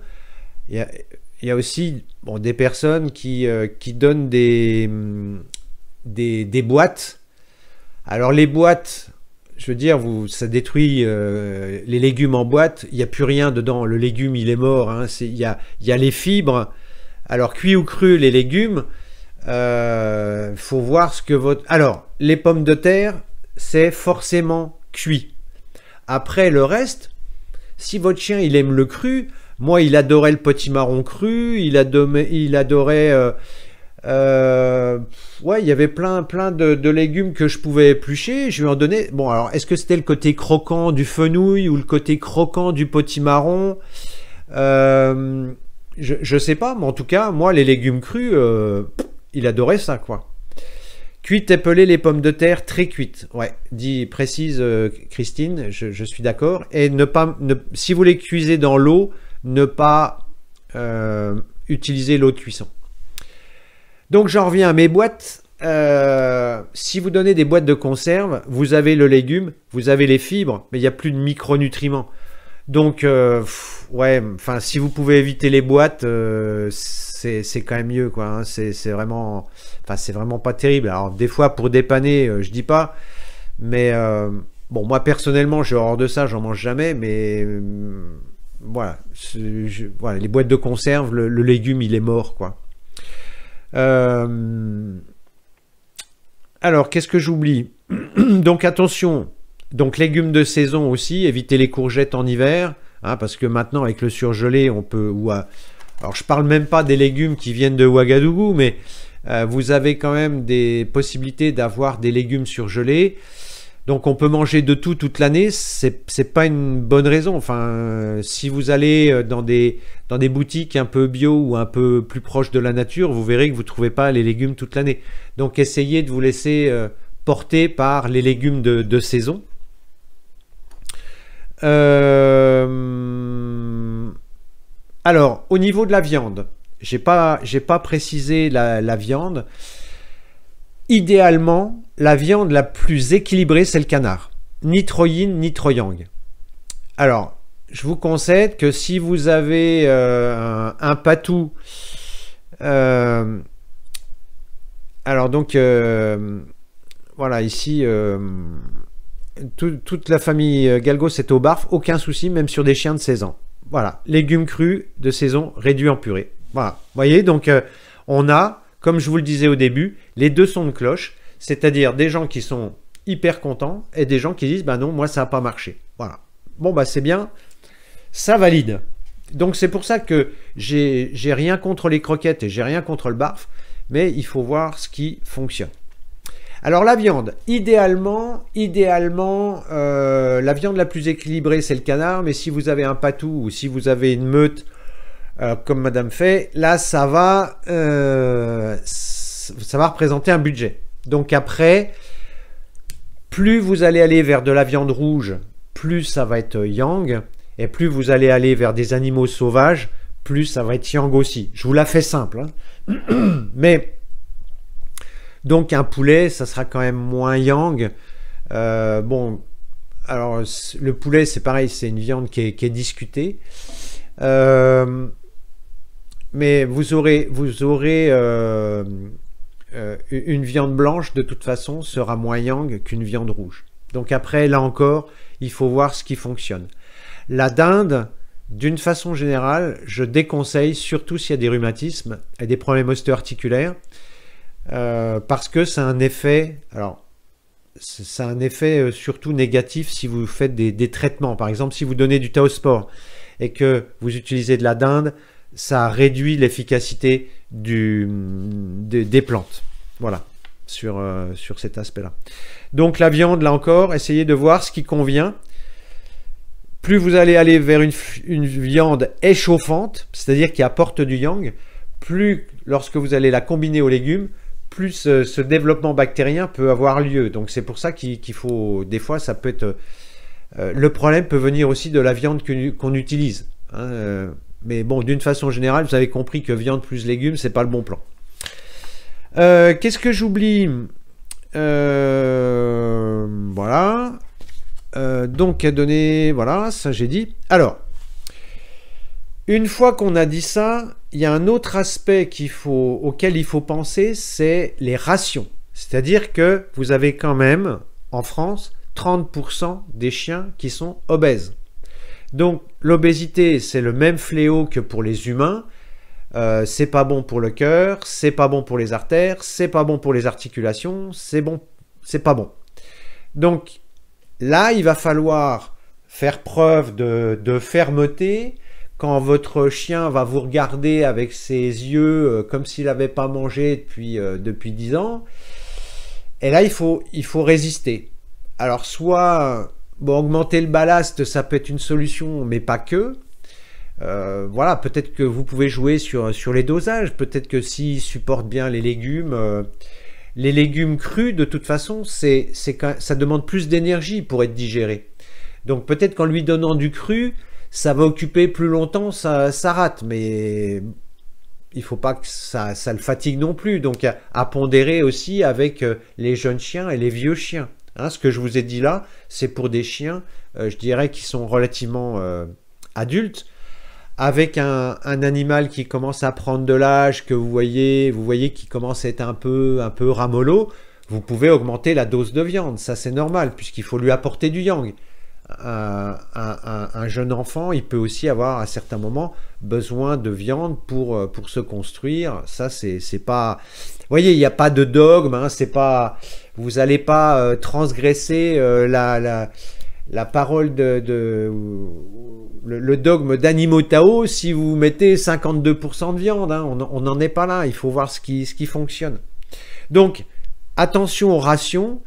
Il y a aussi bon, des personnes qui donnent des boîtes. Alors les boîtes, je veux dire, ça détruit les légumes en boîte, il n'y a plus rien dedans, le légume il est mort, hein. Il y a les fibres. Alors cuit ou cru les légumes, faut voir ce que votre... Alors, les pommes de terre, c'est forcément cuit. Après, le reste, si votre chien, il aime le cru, moi, il adorait le potimarron cru, il adorait... ouais, il y avait plein de légumes que je pouvais éplucher, je lui en donnais... Bon, alors, est-ce que c'était le côté croquant du fenouil ou le côté croquant du potimarron? Je sais pas, mais en tout cas, moi, les légumes crus... il adorait ça, quoi. Cuite et pelée les pommes de terre très cuites. Ouais, précise Christine, je suis d'accord. Et si vous les cuisez dans l'eau, ne pas utiliser l'eau de cuisson. Donc j'en reviens à mes boîtes. si vous donnez des boîtes de conserve, vous avez le légume, vous avez les fibres, mais il n'y a plus de micronutriments. Donc, ouais, enfin, si vous pouvez éviter les boîtes, c'est quand même mieux, quoi. Hein. C'est vraiment, enfin, c'est vraiment pas terrible. Alors, des fois, pour dépanner, je dis pas, mais bon, moi personnellement, j'ai horreur de ça, j'en mange jamais, mais voilà, voilà, les boîtes de conserve, le légume, il est mort, quoi. Alors, qu'est-ce que j'oublie? Donc, attention. Donc légumes de saison aussi, évitez les courgettes en hiver, hein, parce que maintenant avec le surgelé, on peut... alors je parle même pas des légumes qui viennent de Ouagadougou, mais vous avez quand même des possibilités d'avoir des légumes surgelés. Donc on peut manger de tout toute l'année, c'est pas une bonne raison. Enfin, si vous allez dans des boutiques un peu bio ou un peu plus proches de la nature, vous verrez que vous trouvez pas les légumes toute l'année. Donc essayez de vous laisser porter par les légumes de saison. Alors, au niveau de la viande, j'ai pas précisé la viande. Idéalement, la viande la plus équilibrée, c'est le canard. Ni trop yin, ni trop yang. Alors, je vous concède que si vous avez un patou, alors donc, voilà, ici... toute la famille Galgos est au barf, aucun souci, même sur des chiens de 16 ans. Voilà, légumes crus de saison réduits en purée. Voilà, vous voyez, donc on a, comme je vous le disais au début, les deux sons de cloche, c'est-à-dire des gens qui sont hyper contents et des gens qui disent, bah non, moi ça n'a pas marché. Voilà, bon bah c'est bien, ça valide. Donc c'est pour ça que j'ai rien contre les croquettes et j'ai rien contre le barf, mais il faut voir ce qui fonctionne. Alors la viande, idéalement, la viande la plus équilibrée c'est le canard, mais si vous avez un patou ou si vous avez une meute comme Madame fait, là ça va représenter un budget. Donc après, plus vous allez aller vers de la viande rouge, plus ça va être yang, et plus vous allez aller vers des animaux sauvages, plus ça va être yang aussi. Je vous la fais simple, hein. Mais donc un poulet, ça sera quand même moins yang. Bon, alors le poulet, c'est pareil, c'est une viande qui est discutée. Mais vous aurez une viande blanche, de toute façon, sera moins yang qu'une viande rouge. Donc après, là encore, il faut voir ce qui fonctionne. La dinde, d'une façon générale, je déconseille, surtout s'il y a des rhumatismes et des problèmes ostéo-articulaires. Parce que c'est un effet, alors c'est un effet surtout négatif si vous faites des traitements. Par exemple, si vous donnez du Théosport et que vous utilisez de la dinde, ça réduit l'efficacité des plantes. Voilà, sur cet aspect-là. Donc la viande, là encore, essayez de voir ce qui convient. Plus vous allez aller vers une viande échauffante, c'est-à-dire qui apporte du yang, plus lorsque vous allez la combiner aux légumes, plus ce développement bactérien peut avoir lieu. Donc c'est pour ça qu'il faut, des fois ça peut être, le problème peut venir aussi de la viande qu'on utilise. Hein, mais bon, d'une façon générale, vous avez compris que viande plus légumes, c'est pas le bon plan. Qu'est-ce que j'oublie? Voilà. Donc à donner, voilà, ça j'ai dit. Alors, une fois qu'on a dit ça, il y a un autre aspect auquel il faut penser, c'est les rations. C'est-à-dire que vous avez quand même, en France, 30% des chiens qui sont obèses. Donc l'obésité, c'est le même fléau que pour les humains. C'est pas bon pour le cœur, c'est pas bon pour les artères, c'est pas bon pour les articulations, c'est pas bon. Donc là, il va falloir faire preuve de fermeté. Quand votre chien va vous regarder avec ses yeux comme s'il n'avait pas mangé depuis 10 ans, et là, il faut résister. Alors, soit, bon, augmenter le ballast, ça peut être une solution, mais pas que. Voilà, peut-être que vous pouvez jouer sur les dosages. Peut-être que s'il supporte bien les légumes crus, de toute façon, ça demande plus d'énergie pour être digéré. Donc, peut-être qu'en lui donnant du cru, ça va occuper plus longtemps sa rate, mais il faut pas que ça le fatigue non plus. Donc à pondérer aussi avec les jeunes chiens et les vieux chiens. Hein, ce que je vous ai dit là, c'est pour des chiens, je dirais, qui sont relativement adultes. Avec un animal qui commence à prendre de l'âge, que vous voyez qui commence à être un peu ramollo, vous pouvez augmenter la dose de viande. Ça, c'est normal, puisqu'il faut lui apporter du yang. Un jeune enfant, il peut aussi avoir à certains moments besoin de viande pour se construire. Ça, c'est pas... Vous voyez, il n'y a pas de dogme, hein, c'est pas... Vous n'allez pas transgresser la parole le dogme d'Animo Tao si vous mettez 52% de viande. Hein, on n'en est pas là, il faut voir ce qui fonctionne. Donc, attention aux rations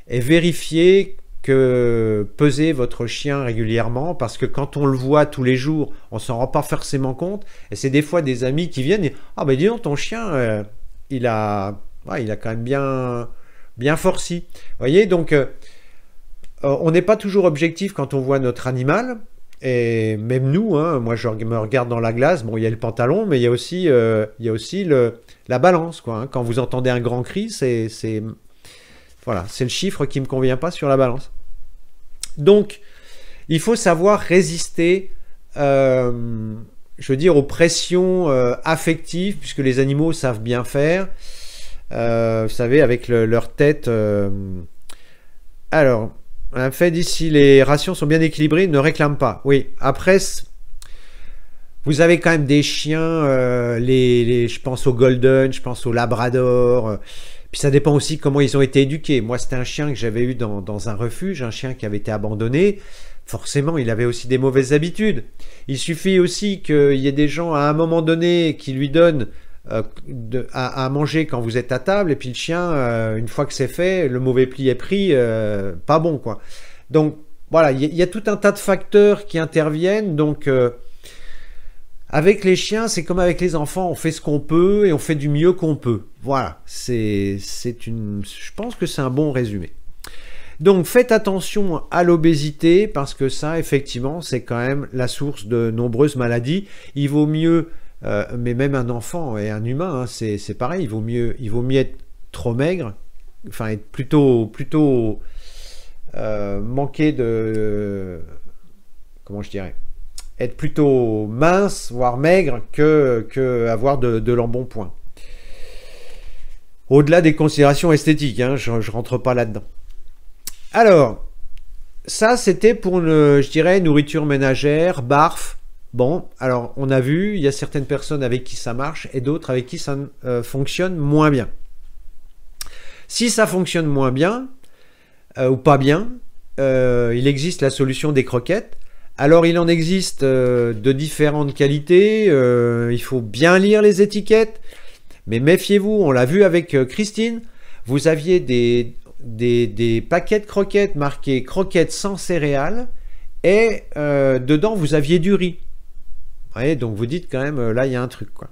et vérifiez que pesez votre chien régulièrement, parce que quand on le voit tous les jours, on s'en rend pas forcément compte, et c'est des fois des amis qui viennent et « Ah ben dis donc, ton chien, il a quand même bien forci. » Vous voyez, donc on n'est pas toujours objectif quand on voit notre animal, et même nous, hein, moi je me regarde dans la glace, bon il y a le pantalon, mais il y a aussi la balance, quoi, hein. Quand vous entendez un grand cri, voilà, c'est le chiffre qui ne me convient pas sur la balance. Donc, il faut savoir résister, je veux dire, aux pressions affectives, puisque les animaux savent bien faire. Vous savez, avec leur tête. Alors, un fait dit, si les rations sont bien équilibrées, ne réclament pas. Oui, après, vous avez quand même des chiens, je pense au Golden, je pense au Labrador. Puis ça dépend aussi comment ils ont été éduqués. Moi, c'était un chien que j'avais eu dans un refuge, un chien qui avait été abandonné. Forcément, il avait aussi des mauvaises habitudes. Il suffit aussi qu'il y ait des gens, à un moment donné, qui lui donnent à manger quand vous êtes à table, et puis le chien, une fois que c'est fait, le mauvais pli est pris, pas bon, quoi. Donc, voilà, il y a tout un tas de facteurs qui interviennent, donc... Avec les chiens, c'est comme avec les enfants, on fait ce qu'on peut et on fait du mieux qu'on peut. Voilà, je pense que c'est un bon résumé. Donc faites attention à l'obésité, parce que ça, effectivement, c'est quand même la source de nombreuses maladies. Il vaut mieux, mais même un enfant et un humain, hein, c'est pareil, il vaut mieux être trop maigre, enfin être plutôt manquer de... comment je dirais ? Être plutôt mince, voire maigre, que avoir de l'embonpoint. Au-delà des considérations esthétiques, hein, je ne rentre pas là-dedans. Alors, ça c'était pour, je dirais, nourriture ménagère, barf. Bon, alors on a vu, il y a certaines personnes avec qui ça marche et d'autres avec qui ça fonctionne moins bien. Si ça fonctionne moins bien, ou pas bien, il existe la solution des croquettes. Alors, il en existe de différentes qualités, il faut bien lire les étiquettes, mais méfiez-vous, on l'a vu avec Christine, vous aviez des paquets de croquettes marqués croquettes sans céréales, et dedans, vous aviez du riz. Vous voyez, donc vous dites quand même, là, il y a un truc, quoi.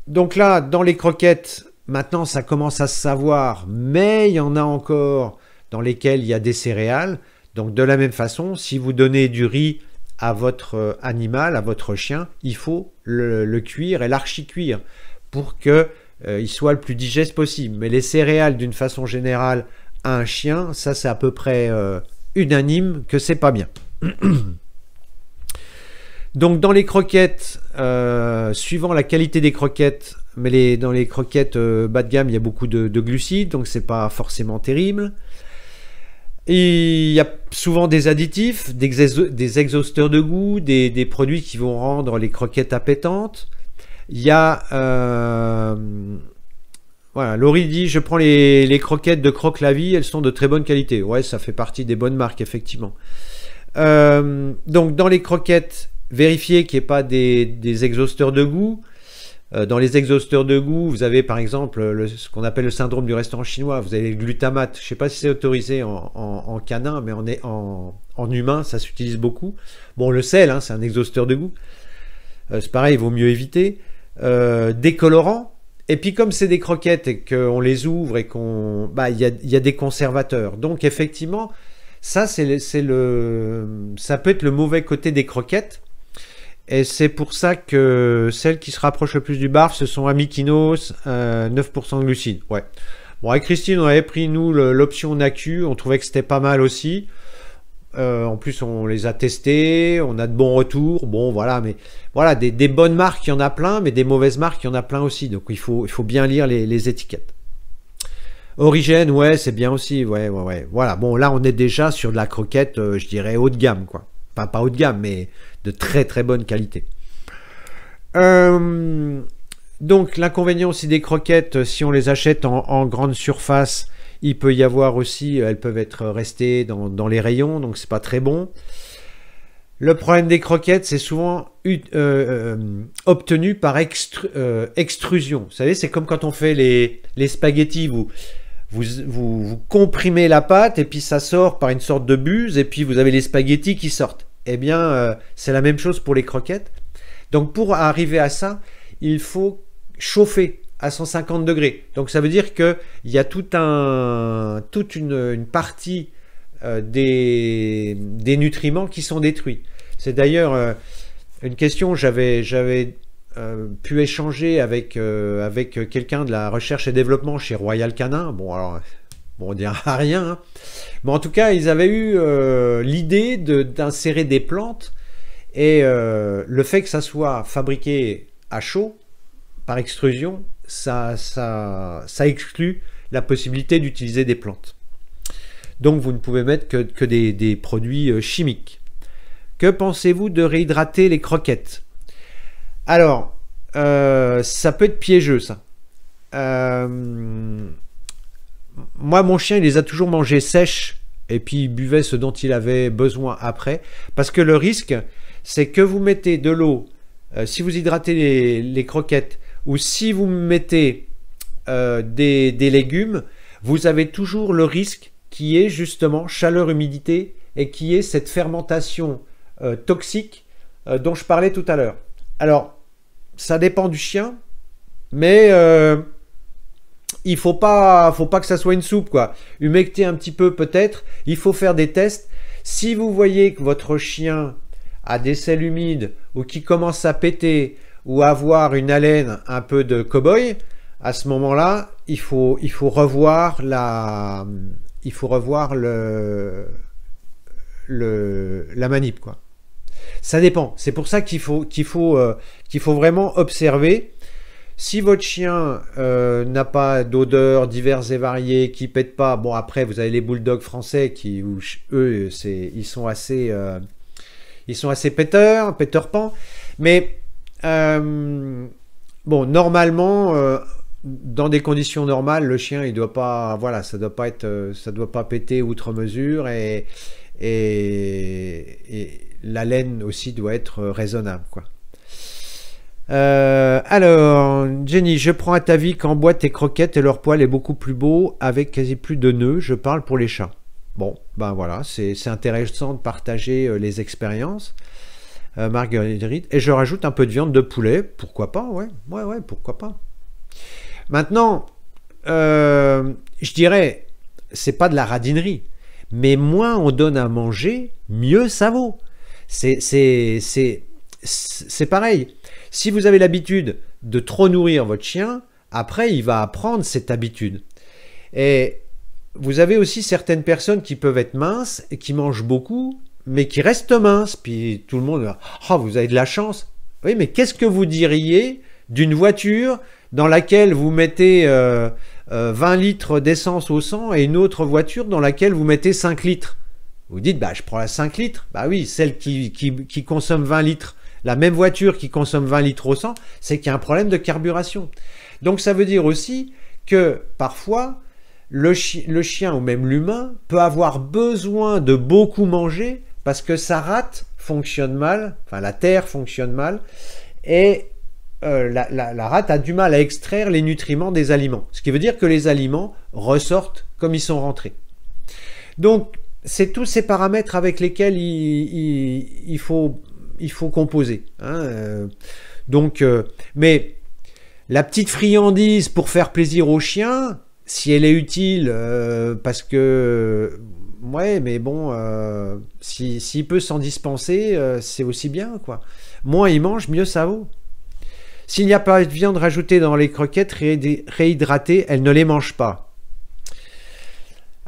Donc là, dans les croquettes, maintenant, ça commence à se savoir, mais il y en a encore dans lesquelles il y a des céréales. Donc de la même façon, si vous donnez du riz à votre animal, à votre chien, il faut le cuire et l'archi-cuire pour qu'il soit le plus digeste possible. Mais les céréales, d'une façon générale, à un chien, ça c'est à peu près unanime que c'est pas bien. Donc dans les croquettes, suivant la qualité des croquettes, mais dans les croquettes bas de gamme, il y a beaucoup de glucides, donc c'est pas forcément terrible. Et il y a souvent des additifs, des exhausteurs de goût, des produits qui vont rendre les croquettes appétantes. Il y a... voilà, Laurie dit, je prends les croquettes de Croque la Vie, elles sont de très bonne qualité. Ouais, ça fait partie des bonnes marques, effectivement. Donc, dans les croquettes, vérifiez qu'il n'y ait pas des exhausteurs de goût. Dans les exhausteurs de goût, vous avez par exemple ce qu'on appelle le syndrome du restaurant chinois. Vous avez le glutamate. Je ne sais pas si c'est autorisé en canin, mais en humain, ça s'utilise beaucoup. Bon, le sel, hein, c'est un exhausteur de goût. C'est pareil, il vaut mieux éviter. Des colorants. Et puis comme c'est des croquettes et qu'on les ouvre et il y a des conservateurs. Donc effectivement, ça peut être le mauvais côté des croquettes. Et c'est pour ça que celles qui se rapprochent le plus du barf, ce sont Amikinos, 9% de glucides. Ouais. Bon, avec Christine, on avait pris, nous, l'option NACU. On trouvait que c'était pas mal aussi. En plus, on les a testés. On a de bons retours. Bon, voilà. Mais voilà, des bonnes marques, il y en a plein. Mais des mauvaises marques, il y en a plein aussi. Donc, il faut bien lire les étiquettes. Origène, ouais, c'est bien aussi. Ouais. Voilà. Bon, là, on est déjà sur de la croquette, je dirais, haut de gamme, quoi. Enfin, pas haut de gamme, mais de très très bonne qualité. Donc l'inconvénient aussi des croquettes, si on les achète en grande surface, il peut y avoir aussi, elles peuvent être restées dans les rayons, donc c'est pas très bon. Le problème des croquettes, c'est souvent obtenu par extrusion. Vous savez, c'est comme quand on fait les spaghettis, vous comprimez la pâte et puis ça sort par une sorte de buse et puis vous avez les spaghettis qui sortent. Eh bien, c'est la même chose pour les croquettes. Donc pour arriver à ça, il faut chauffer à 150 degrés. Donc ça veut dire qu'il y a toute une partie des nutriments qui sont détruits. C'est d'ailleurs une question, j'avais pu échanger avec quelqu'un de la recherche et développement chez Royal Canin. Bon, alors, bon, on dira rien, hein. Mais en tout cas, ils avaient eu l'idée d'insérer des plantes et le fait que ça soit fabriqué à chaud, par extrusion, ça exclut la possibilité d'utiliser des plantes. Donc, vous ne pouvez mettre que des produits chimiques. Que pensez-vous de réhydrater les croquettes? Alors, ça peut être piégeux, ça. Moi, mon chien, il les a toujours mangées sèches et puis il buvait ce dont il avait besoin après. Parce que le risque, c'est que vous mettez de l'eau, si vous hydratez les croquettes, ou si vous mettez des légumes, vous avez toujours le risque qui est justement chaleur-humidité et qui est cette fermentation toxique dont je parlais tout à l'heure. Alors, ça dépend du chien, mais il faut pas que ça soit une soupe, quoi. Humecter un petit peu peut-être, il faut faire des tests. Si vous voyez que votre chien a des selles humides ou qui commence à péter ou à avoir une haleine un peu de cow-boy, à ce moment-là, il faut revoir la manip, quoi. Ça dépend. C'est pour ça qu'il faut vraiment observer. Si votre chien n'a pas d'odeurs diverses et variées, qui pète pas, bon après vous avez les bulldogs français qui, eux, ils sont assez péteurs, Peter Pan, mais bon, normalement, dans des conditions normales, le chien, il doit pas, voilà, ça doit pas péter outre mesure et la laine aussi doit être raisonnable, quoi. Alors, Jenny, je prends à ta vie qu'en boîte tes croquettes et leur poil est beaucoup plus beau avec quasi plus de nœuds. Je parle pour les chats. Bon, ben voilà, c'est intéressant de partager les expériences. Marguerite, et je rajoute un peu de viande de poulet, pourquoi pas, ouais, pourquoi pas. Maintenant, je dirais, c'est pas de la radinerie, mais moins on donne à manger, mieux ça vaut. C'est pareil. Si vous avez l'habitude de trop nourrir votre chien, après il va apprendre cette habitude. Et vous avez aussi certaines personnes qui peuvent être minces et qui mangent beaucoup, mais qui restent minces. Puis tout le monde va, oh, vous avez de la chance. Oui, mais qu'est-ce que vous diriez d'une voiture dans laquelle vous mettez 20 litres d'essence au 100 et une autre voiture dans laquelle vous mettez 5 litres? Vous dites, bah, je prends la 5 litres. Bah oui, celle qui consomme 20 litres, la même voiture qui consomme 20 litres au 100, c'est qu'il y a un problème de carburation. Donc ça veut dire aussi que parfois, le chien ou même l'humain peut avoir besoin de beaucoup manger parce que sa rate fonctionne mal, enfin la terre fonctionne mal, et la rate a du mal à extraire les nutriments des aliments. Ce qui veut dire que les aliments ressortent comme ils sont rentrés. Donc, c'est tous ces paramètres avec lesquels il faut composer, hein. Mais la petite friandise pour faire plaisir au chien, si elle est utile, parce que ouais, mais bon, s'il peut s'en dispenser, c'est aussi bien, quoi. moins il mange, mieux ça vaut. S'il n'y a pas de viande rajoutée dans les croquettes réhydratées, elle ne les mange pas.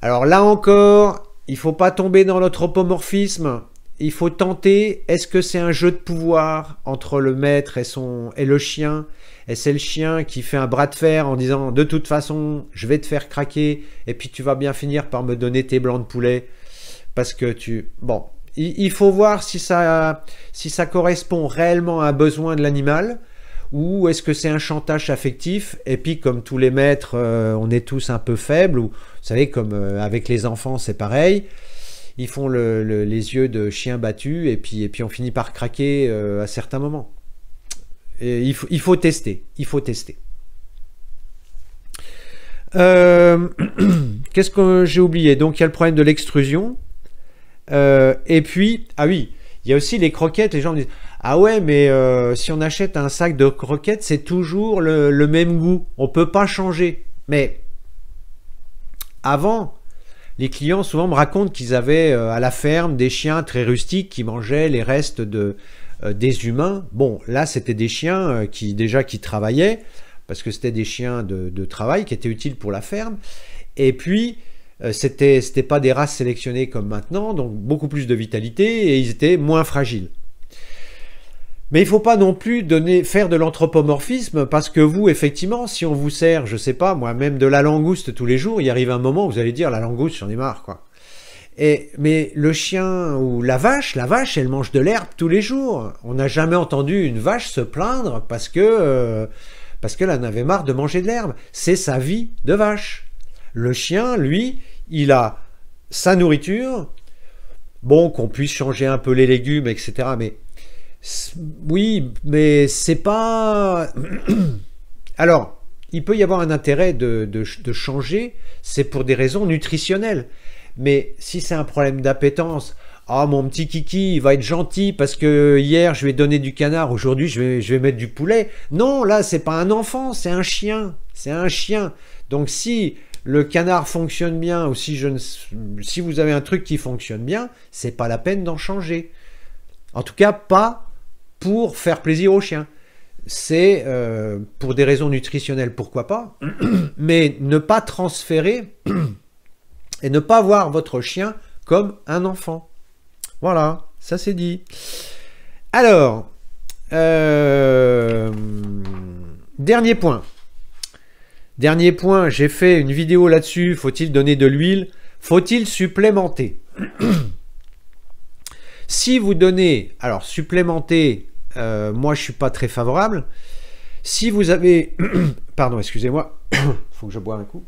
Alors là encore, il ne faut pas tomber dans l'anthropomorphisme. Il faut tenter, est-ce que c'est un jeu de pouvoir entre le maître et le chien? Et c'est le chien qui fait un bras de fer en disant de toute façon, je vais te faire craquer et puis tu vas bien finir par me donner tes blancs de poulet parce que tu... Bon, il faut voir si ça correspond réellement à un besoin de l'animal ou est-ce que c'est un chantage affectif et puis comme tous les maîtres, on est tous un peu faibles ou vous savez comme avec les enfants c'est pareil. Ils font les yeux de chien battu et puis on finit par craquer à certains moments. Et il faut tester. Il faut tester. Qu'est-ce que j'ai oublié? Donc il y a le problème de l'extrusion. Et puis, ah oui, il y a aussi les croquettes. Les gens me disent, ah ouais, mais si on achète un sac de croquettes, c'est toujours le même goût. On peut pas changer. Mais avant... Les clients souvent me racontent qu'ils avaient à la ferme des chiens très rustiques qui mangeaient les restes des humains. Bon, là c'était des chiens qui travaillaient parce que c'était des chiens de travail qui étaient utiles pour la ferme. Et puis c'était pas des races sélectionnées comme maintenant, donc beaucoup plus de vitalité et ils étaient moins fragiles. Mais il ne faut pas non plus faire de l'anthropomorphisme parce que vous, effectivement, si on vous sert, je sais pas, moi, même de la langouste tous les jours, il arrive un moment où vous allez dire la langouste, j'en ai marre, quoi. Mais le chien ou la vache, elle mange de l'herbe tous les jours. On n'a jamais entendu une vache se plaindre parce qu'elle en avait marre de manger de l'herbe. C'est sa vie de vache. Le chien, lui, il a sa nourriture. Bon, qu'on puisse changer un peu les légumes, etc. Mais oui, mais c'est pas... Alors, il peut y avoir un intérêt de changer, c'est pour des raisons nutritionnelles. Mais si c'est un problème d'appétence, ah mon petit kiki, il va être gentil parce que hier je lui ai donné du canard, aujourd'hui je vais mettre du poulet. Non, là c'est pas un enfant, c'est un chien. C'est un chien. Donc si le canard fonctionne bien ou si vous avez un truc qui fonctionne bien, c'est pas la peine d'en changer. En tout cas, pas pour faire plaisir au chien. C'est pour des raisons nutritionnelles, pourquoi pas, mais ne pas transférer et ne pas voir votre chien comme un enfant. Voilà, ça c'est dit. Alors, dernier point. Dernier point, j'ai fait une vidéo là-dessus. Faut-il donner de l'huile? Faut-il supplémenter? Si vous donnez, alors supplémenter, moi je suis pas très favorable. Si vous avez, pardon, excusez-moi, faut que je boive un coup.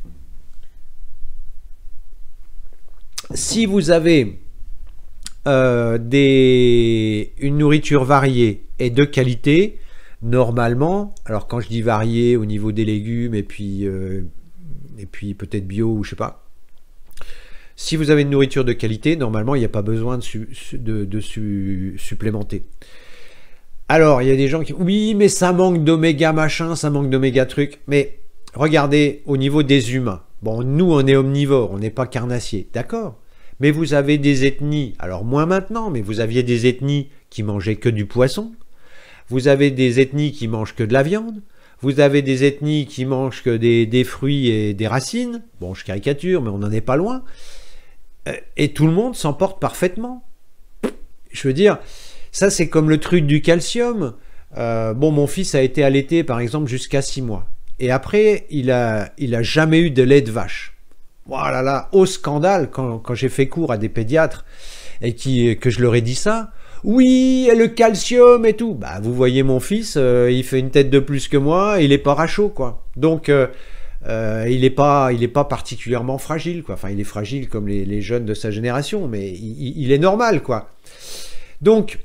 Si vous avez une nourriture variée et de qualité, normalement, alors quand je dis variée au niveau des légumes et puis peut-être bio ou je sais pas. Si vous avez une nourriture de qualité, normalement, il n'y a pas besoin de supplémenter. Alors, il y a des gens qui... Oui, mais ça manque d'oméga machin, ça manque d'oméga truc. Mais regardez, au niveau des humains. Bon, nous, on est omnivores, on n'est pas carnassiers. D'accord. Mais vous avez des ethnies, alors moins maintenant, mais vous aviez des ethnies qui mangeaient que du poisson. Vous avez des ethnies qui mangent que de la viande. Vous avez des ethnies qui mangent que des fruits et des racines. Bon, je caricature, mais on n'en est pas loin. Et tout le monde s'en porte parfaitement. Je veux dire, ça c'est comme le truc du calcium. Bon, mon fils a été allaité par exemple jusqu'à 6 mois. Et après, il a jamais eu de lait de vache. Voilà, là, au scandale, quand j'ai fait cours à des pédiatres et que je leur ai dit ça. Oui, et le calcium et tout. Bah, vous voyez mon fils, il fait une tête de plus que moi, il est pas rachot, quoi. Donc, il est pas particulièrement fragile, quoi. Enfin, il est fragile comme les jeunes de sa génération, mais il est normal, quoi. Donc,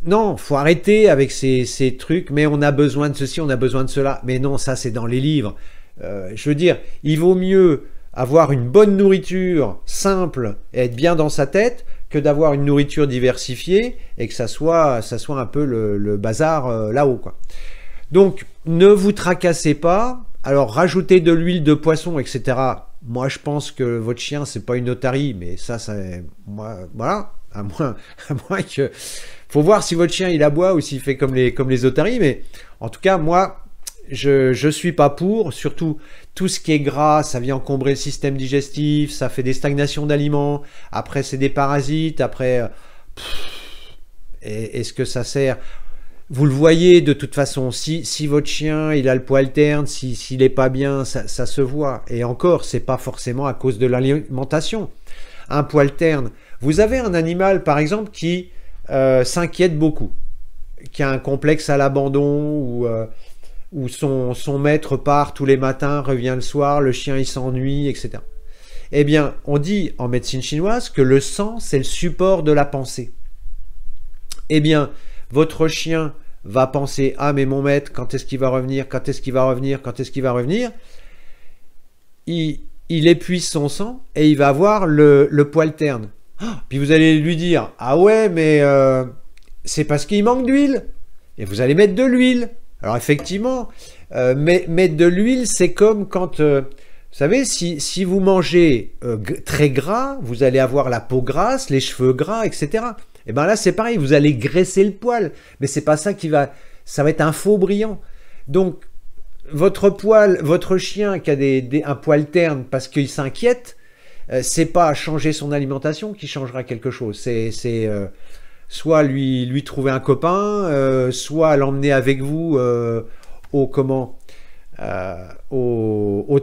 non, faut arrêter avec ces trucs, mais on a besoin de ceci, on a besoin de cela. Mais non, ça, c'est dans les livres. Je veux dire, il vaut mieux avoir une bonne nourriture simple et être bien dans sa tête que d'avoir une nourriture diversifiée et que ça soit un peu le bazar là-haut, quoi. Donc, ne vous tracassez pas. Alors, rajoutez de l'huile de poisson, etc. Moi, je pense que votre chien, c'est pas une otarie, mais ça, moi, voilà. À moins que Faut voir si votre chien il aboie ou s'il fait comme les otaries, mais en tout cas, moi, je suis pas pour, surtout tout ce qui est gras, ça vient encombrer le système digestif, ça fait des stagnations d'aliments, après c'est des parasites, après, est-ce que ça sert? Vous le voyez de toute façon, si votre chien il a le poil terne, s'il est pas bien, ça se voit. Et encore, c'est pas forcément à cause de l'alimentation. Un poil terne, vous avez un animal par exemple qui s'inquiète beaucoup, qui a un complexe à l'abandon où son maître part tous les matins, revient le soir, le chien il s'ennuie, etc. Eh bien, on dit en médecine chinoise que le sang c'est le support de la pensée. Eh bien, votre chien va penser « Ah, mais mon maître, quand est-ce qu'il va revenir? Quand est-ce qu'il va revenir? Quand est-ce qu'il va revenir ?» Il épuise son sang et il va avoir le poil terne. Puis vous allez lui dire « Ah ouais, mais c'est parce qu'il manque d'huile. » Et vous allez mettre de l'huile. Alors effectivement, mettre de l'huile, c'est comme quand... vous savez, si vous mangez très gras, vous allez avoir la peau grasse, les cheveux gras, etc. Et bien là, c'est pareil, vous allez graisser le poil. Mais c'est pas ça qui va... Ça va être un faux brillant. Donc, votre chien qui a un poil terne parce qu'il s'inquiète, c'est pas changer son alimentation qui changera quelque chose. C'est soit lui trouver un copain, soit l'emmener avec vous au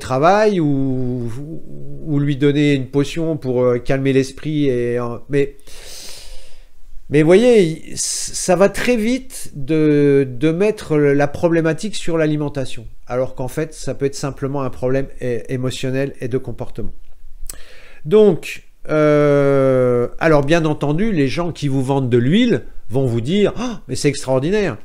travail ou lui donner une potion pour calmer l'esprit. Mais voyez, ça va très vite de mettre la problématique sur l'alimentation, alors qu'en fait, ça peut être simplement un problème émotionnel et de comportement. Donc, alors bien entendu, les gens qui vous vendent de l'huile vont vous dire « Oh, mais c'est extraordinaire !»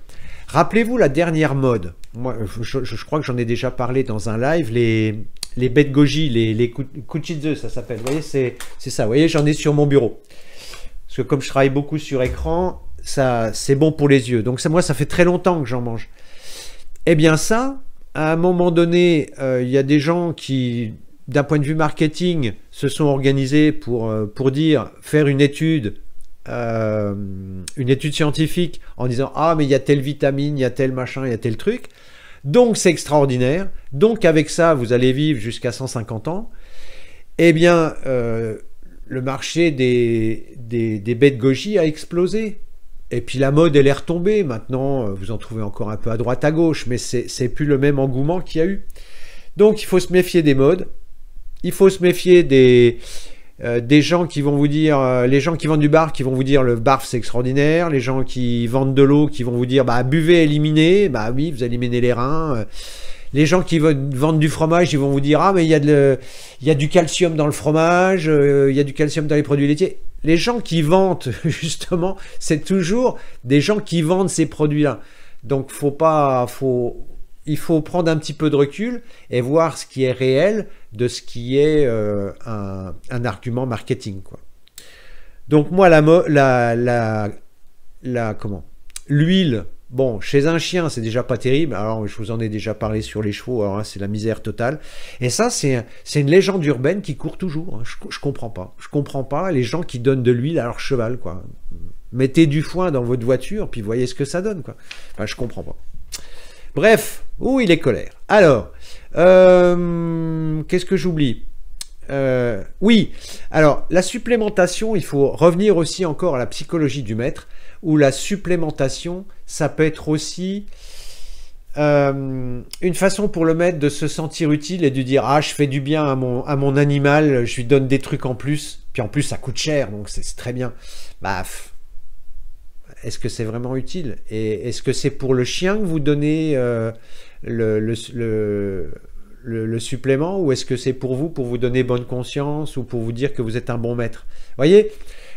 Rappelez-vous la dernière mode. Moi, je crois que j'en ai déjà parlé dans un live, les baies de goji, les kuchidze, ça s'appelle. Vous voyez, c'est ça. Vous voyez, j'en ai sur mon bureau. Parce que comme je travaille beaucoup sur écran, c'est bon pour les yeux. Donc moi, ça fait très longtemps que j'en mange. Eh bien ça, à un moment donné, il y a des gens qui, d'un point de vue marketing, se sont organisés pour faire une étude scientifique en disant « Ah, mais il y a telle vitamine, il y a tel machin, il y a tel truc. Donc c'est extraordinaire. Donc avec ça, vous allez vivre jusqu'à 150 ans. » Eh bien... le marché des baies de goji a explosé. Et puis la mode, elle est retombée. Maintenant, vous en trouvez encore un peu à droite, à gauche, mais c'est plus le même engouement qu'il y a eu. Donc, il faut se méfier des modes. Il faut se méfier des gens qui vont vous dire, les gens qui vendent du barf, qui vont vous dire le barf c'est extraordinaire. Les gens qui vendent de l'eau, qui vont vous dire, bah buvez, éliminez. Bah oui, vous éliminez les reins. Les gens qui vendent du fromage, ils vont vous dire « Ah, mais il y a du calcium dans le fromage, il y a du calcium dans les produits laitiers. » Les gens qui vendent, justement, c'est toujours des gens qui vendent ces produits-là. Donc, il faut prendre un petit peu de recul et voir ce qui est réel de ce qui est un argument marketing, quoi. Donc, moi, l'huile... Bon, chez un chien, c'est déjà pas terrible. Alors, je vous en ai déjà parlé sur les chevaux. Alors, c'est la misère totale. Et ça, c'est une légende urbaine qui court toujours. Je comprends pas. Je comprends pas les gens qui donnent de l'huile à leur cheval, quoi. Mettez du foin dans votre voiture, puis voyez ce que ça donne, quoi. Enfin, je comprends pas. Bref, où il est colère. Alors, qu'est-ce que j'oublie? Oui, alors, la supplémentation, il faut revenir aussi encore à la psychologie du maître, où la supplémentation, ça peut être aussi une façon pour le maître de se sentir utile et de dire « Ah, je fais du bien à mon animal, je lui donne des trucs en plus. » Puis en plus, ça coûte cher, donc c'est très bien. Bah, est-ce que c'est vraiment utile? Et est-ce que c'est pour le chien que vous donnez le supplément, ou est-ce que c'est pour vous donner bonne conscience ou pour vous dire que vous êtes un bon maître? Vous voyez,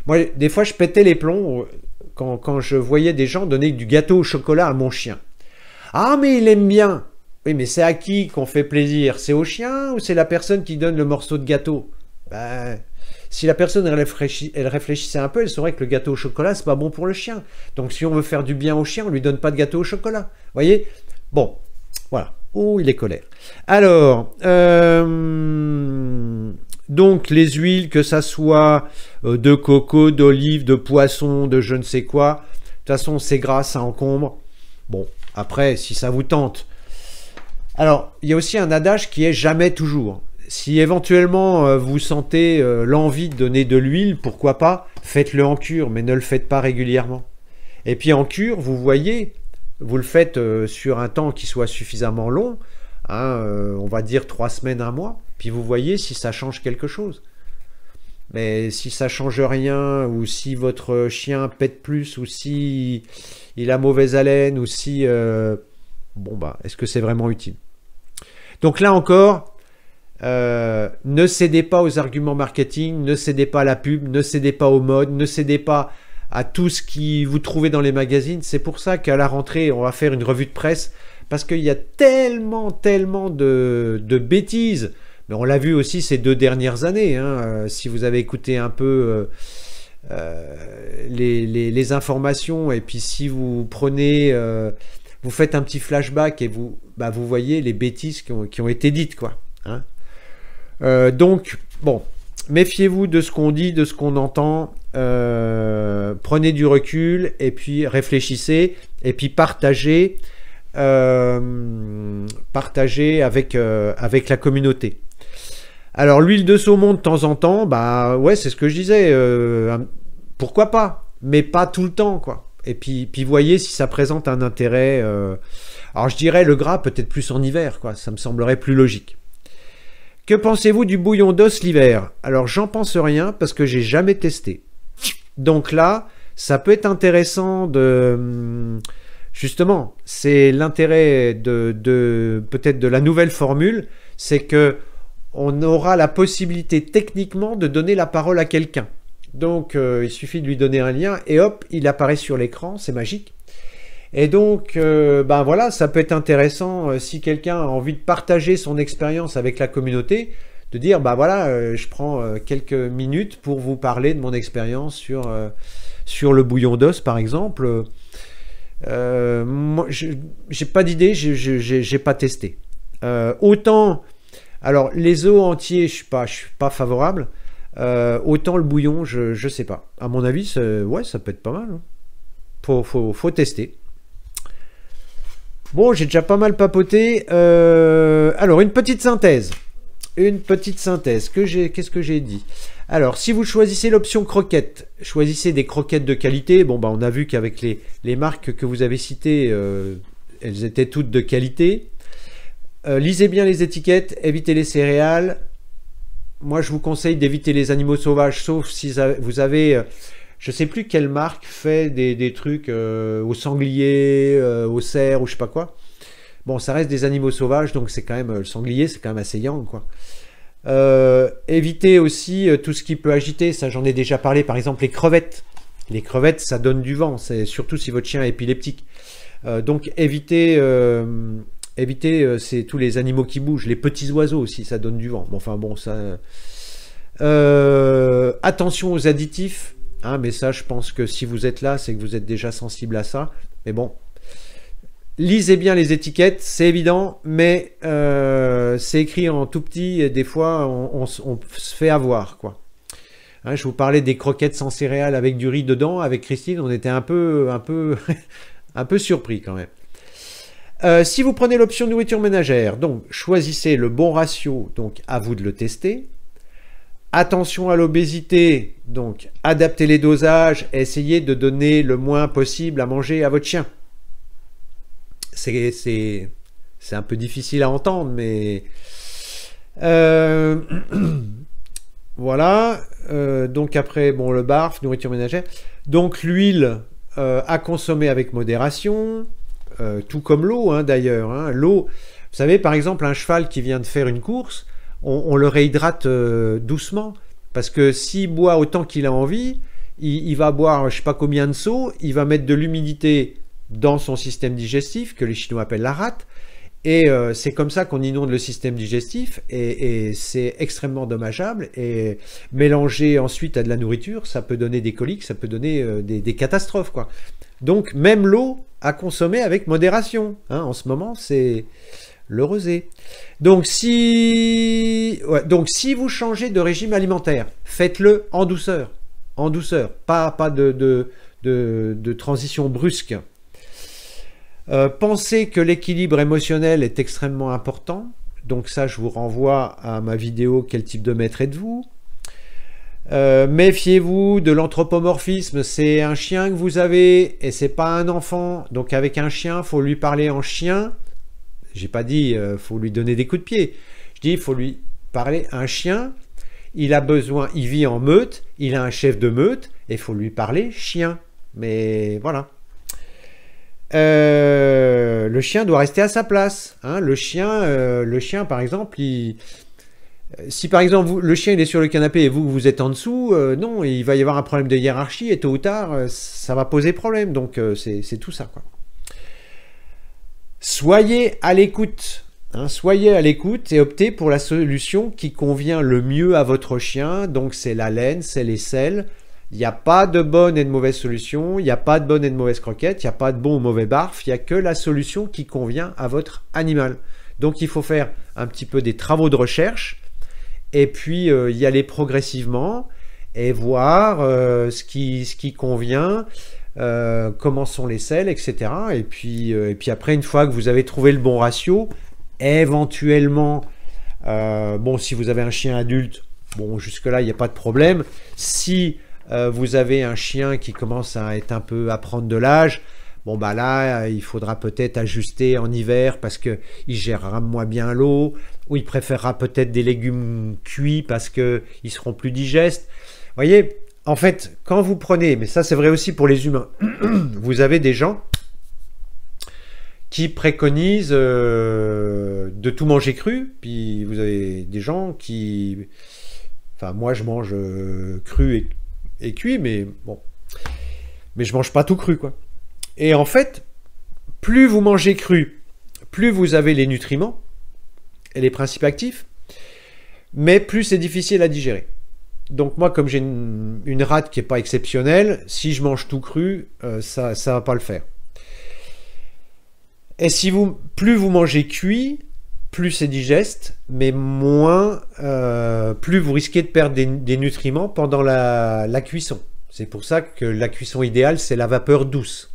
moi, des fois, je pétais les plombs quand je voyais des gens donner du gâteau au chocolat à mon chien. Ah, mais il aime bien. Oui, mais c'est à qui qu'on fait plaisir? C'est au chien ou c'est la personne qui donne le morceau de gâteau? Ben, si la personne elle réfléchissait un peu, elle saurait que le gâteau au chocolat, c'est pas bon pour le chien. Donc, si on veut faire du bien au chien, on lui donne pas de gâteau au chocolat. Vous voyez? Bon, voilà. Oh, il est colère. Alors, donc les huiles, que ça soit de coco, d'olive, de poisson, de je ne sais quoi, toute façon, c'est gras, ça encombre. Bon, après, si ça vous tente. Alors, il y a aussi un adage qui est jamais toujours. Si éventuellement vous sentez l'envie de donner de l'huile, pourquoi pas, faites-le en cure, mais ne le faites pas régulièrement. Et puis en cure, vous voyez, vous le faites sur un temps qui soit suffisamment long, hein, on va dire 3 semaines, 1 mois, puis vous voyez si ça change quelque chose. Mais si ça change rien, ou si votre chien pète plus, ou si il a mauvaise haleine, ou si... bon, bah, est-ce que c'est vraiment utile? Donc là encore, ne cédez pas aux arguments marketing, ne cédez pas à la pub, ne cédez pas aux modes, ne cédez pas à tout ce que vous trouvez dans les magazines. C'est pour ça qu'à la rentrée, on va faire une revue de presse, parce qu'il y a tellement de bêtises. Mais on l'a vu aussi ces 2 dernières années, hein. Si vous avez écouté un peu les informations, et puis si vous prenez, vous faites un petit flashback et vous voyez les bêtises qui ont été dites, quoi, hein. Donc, bon, méfiez-vous de ce qu'on dit, de ce qu'on entend, prenez du recul, et puis réfléchissez, et puis partagez avec la communauté. Alors l'huile de saumon de temps en temps, bah ouais, c'est ce que je disais, pourquoi pas, mais pas tout le temps, quoi. Et puis voyez si ça présente un intérêt. Alors je dirais le gras peut-être plus en hiver, quoi, ça me semblerait plus logique. Que pensez-vous du bouillon d'os l'hiver? Alors j'en pense rien parce que j'ai jamais testé. Donc là, ça peut être intéressant de... Justement, c'est l'intérêt peut-être de la nouvelle formule, c'est que on aura la possibilité techniquement de donner la parole à quelqu'un. Donc il suffit de lui donner un lien et hop, il apparaît sur l'écran, c'est magique. Et donc, ben voilà, ça peut être intéressant si quelqu'un a envie de partager son expérience avec la communauté, de dire, bah voilà, je prends quelques minutes pour vous parler de mon expérience sur le bouillon d'os, par exemple. Moi, j'ai pas d'idée, j'ai pas testé. Autant, alors les os entiers, je suis pas favorable. Autant le bouillon, je sais pas. À mon avis, ouais, ça peut être pas mal, hein. Faut tester. Bon, j'ai déjà pas mal papoté. Alors, une petite synthèse. Qu'est-ce que j'ai dit? Alors, si vous choisissez l'option croquette, choisissez des croquettes de qualité. Bon, bah, on a vu qu'avec les marques que vous avez citées, elles étaient toutes de qualité. Lisez bien les étiquettes, évitez les céréales. Moi, je vous conseille d'éviter les animaux sauvages, sauf si vous avez... je sais plus quelle marque fait des trucs au sanglier, au cerf ou je sais pas quoi. Bon, ça reste des animaux sauvages, donc c'est quand même le sanglier, c'est quand même assez yang, quoi. Évitez aussi tout ce qui peut agiter. Ça, j'en ai déjà parlé. Par exemple, les crevettes. Les crevettes, ça donne du vent. C'est surtout si votre chien est épileptique. Donc évitez c'est tous les animaux qui bougent. Les petits oiseaux aussi, ça donne du vent. Bon, enfin bon, ça. Attention aux additifs. Hein, mais ça, je pense que si vous êtes là, c'est que vous êtes déjà sensible à ça. Mais bon, lisez bien les étiquettes, c'est évident, mais c'est écrit en tout petit et des fois, on se fait avoir, quoi. Hein, je vous parlais des croquettes sans céréales avec du riz dedans. Avec Christine, on était un peu surpris quand même. Si vous prenez l'option nourriture ménagère, donc choisissez le bon ratio, donc à vous de le tester. Attention à l'obésité, donc adaptez les dosages, essayez de donner le moins possible à manger à votre chien. C'est un peu difficile à entendre, mais voilà. Donc après, bon, le barf, nourriture ménagère. Donc l'huile à consommer avec modération, tout comme l'eau, hein, d'ailleurs. Hein. L'eau, vous savez, par exemple, un cheval qui vient de faire une course, on le réhydrate doucement, parce que s'il boit autant qu'il a envie, il va boire je ne sais pas combien de seaux, il va mettre de l'humidité dans son système digestif, que les Chinois appellent la rate, et c'est comme ça qu'on inonde le système digestif, et c'est extrêmement dommageable, et mélanger ensuite à de la nourriture, ça peut donner des coliques, ça peut donner des catastrophes, quoi. Donc même l'eau à consommer avec modération, hein, en ce moment c'est... le rosé. Donc si vous changez de régime alimentaire, faites-le en douceur. En douceur. Pas de de transition brusque. Pensez que l'équilibre émotionnel est extrêmement important. Donc ça, je vous renvoie à ma vidéo « Quel type de maître êtes-vous » méfiez-vous de l'anthropomorphisme, c'est un chien que vous avez et c'est pas un enfant. Donc avec un chien, faut lui parler en chien. J'ai pas dit faut lui donner des coups de pied. Je dis il faut lui parler un chien. Il a besoin, il vit en meute, il a un chef de meute et il faut lui parler chien. Mais voilà. Le chien doit rester à sa place. Hein. Le chien, par exemple, si par exemple le chien il est sur le canapé et vous êtes en dessous, non, il va y avoir un problème de hiérarchie et tôt ou tard, ça va poser problème. Donc c'est tout ça, quoi. Soyez à l'écoute. Hein, soyez à l'écoute et optez pour la solution qui convient le mieux à votre chien. Donc c'est la laine, c'est les selles. Il n'y a pas de bonne et de mauvaise solution, il n'y a pas de bonne et de mauvaise croquette, il n'y a pas de bon ou mauvais barf, il n'y a que la solution qui convient à votre animal. Donc il faut faire un petit peu des travaux de recherche et puis y aller progressivement et voir ce qui convient, comment sont les selles, etc. Et puis après, une fois que vous avez trouvé le bon ratio, éventuellement, bon, si vous avez un chien adulte, bon, jusque-là, il n'y a pas de problème. Si vous avez un chien qui commence à être un peu à prendre de l'âge, bon bah là il faudra peut-être ajuster en hiver parce que il gérera moins bien l'eau, ou il préférera peut-être des légumes cuits parce que ils seront plus digestes. Vous voyez, en fait, quand vous prenez, mais ça c'est vrai aussi pour les humains, vous avez des gens qui préconisent de tout manger cru, puis vous avez des gens qui, enfin moi je mange cru et cuit, mais bon, mais je mange pas tout cru, quoi. Et en fait, plus vous mangez cru, plus vous avez les nutriments et les principes actifs, mais plus c'est difficile à digérer. Donc moi, comme j'ai une rate qui n'est pas exceptionnelle, si je mange tout cru, ça va pas le faire. Et si plus vous mangez cuit, plus c'est digeste, mais moins, plus vous risquez de perdre des nutriments pendant la cuisson. C'est pour ça que la cuisson idéale, c'est la vapeur douce.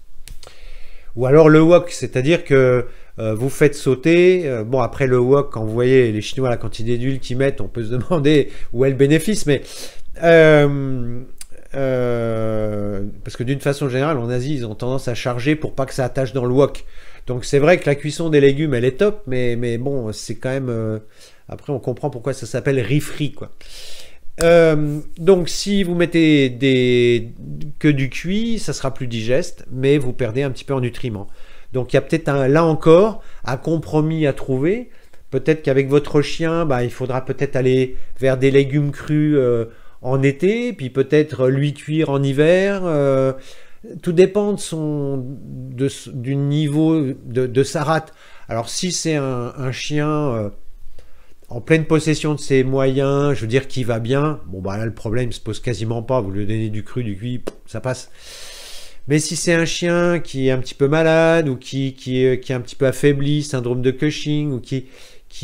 Ou alors le wok, c'est-à-dire que vous faites sauter, bon après le wok, quand vous voyez les Chinois la quantité d'huile qu'ils mettent, on peut se demander où est le bénéfice, mais parce que d'une façon générale, en Asie, ils ont tendance à charger pour pas que ça attache dans le wok. Donc c'est vrai que la cuisson des légumes, elle est top, mais bon, c'est quand même... après, on comprend pourquoi ça s'appelle riz frit, quoi. Donc si vous mettez que du cuit, ça sera plus digeste, mais vous perdez un petit peu en nutriments. Donc il y a peut-être là encore un compromis à trouver. Peut-être qu'avec votre chien, bah, il faudra peut-être aller vers des légumes crus en été, puis peut-être lui cuire en hiver. Tout dépend du niveau de sa rate. Alors si c'est un chien en pleine possession de ses moyens, je veux dire qui va bien, bon bah là le problème se pose quasiment pas, vous lui donnez du cru, du cuit, ça passe. Mais si c'est un chien qui est un petit peu malade ou qui est un petit peu affaibli, syndrome de Cushing, ou qui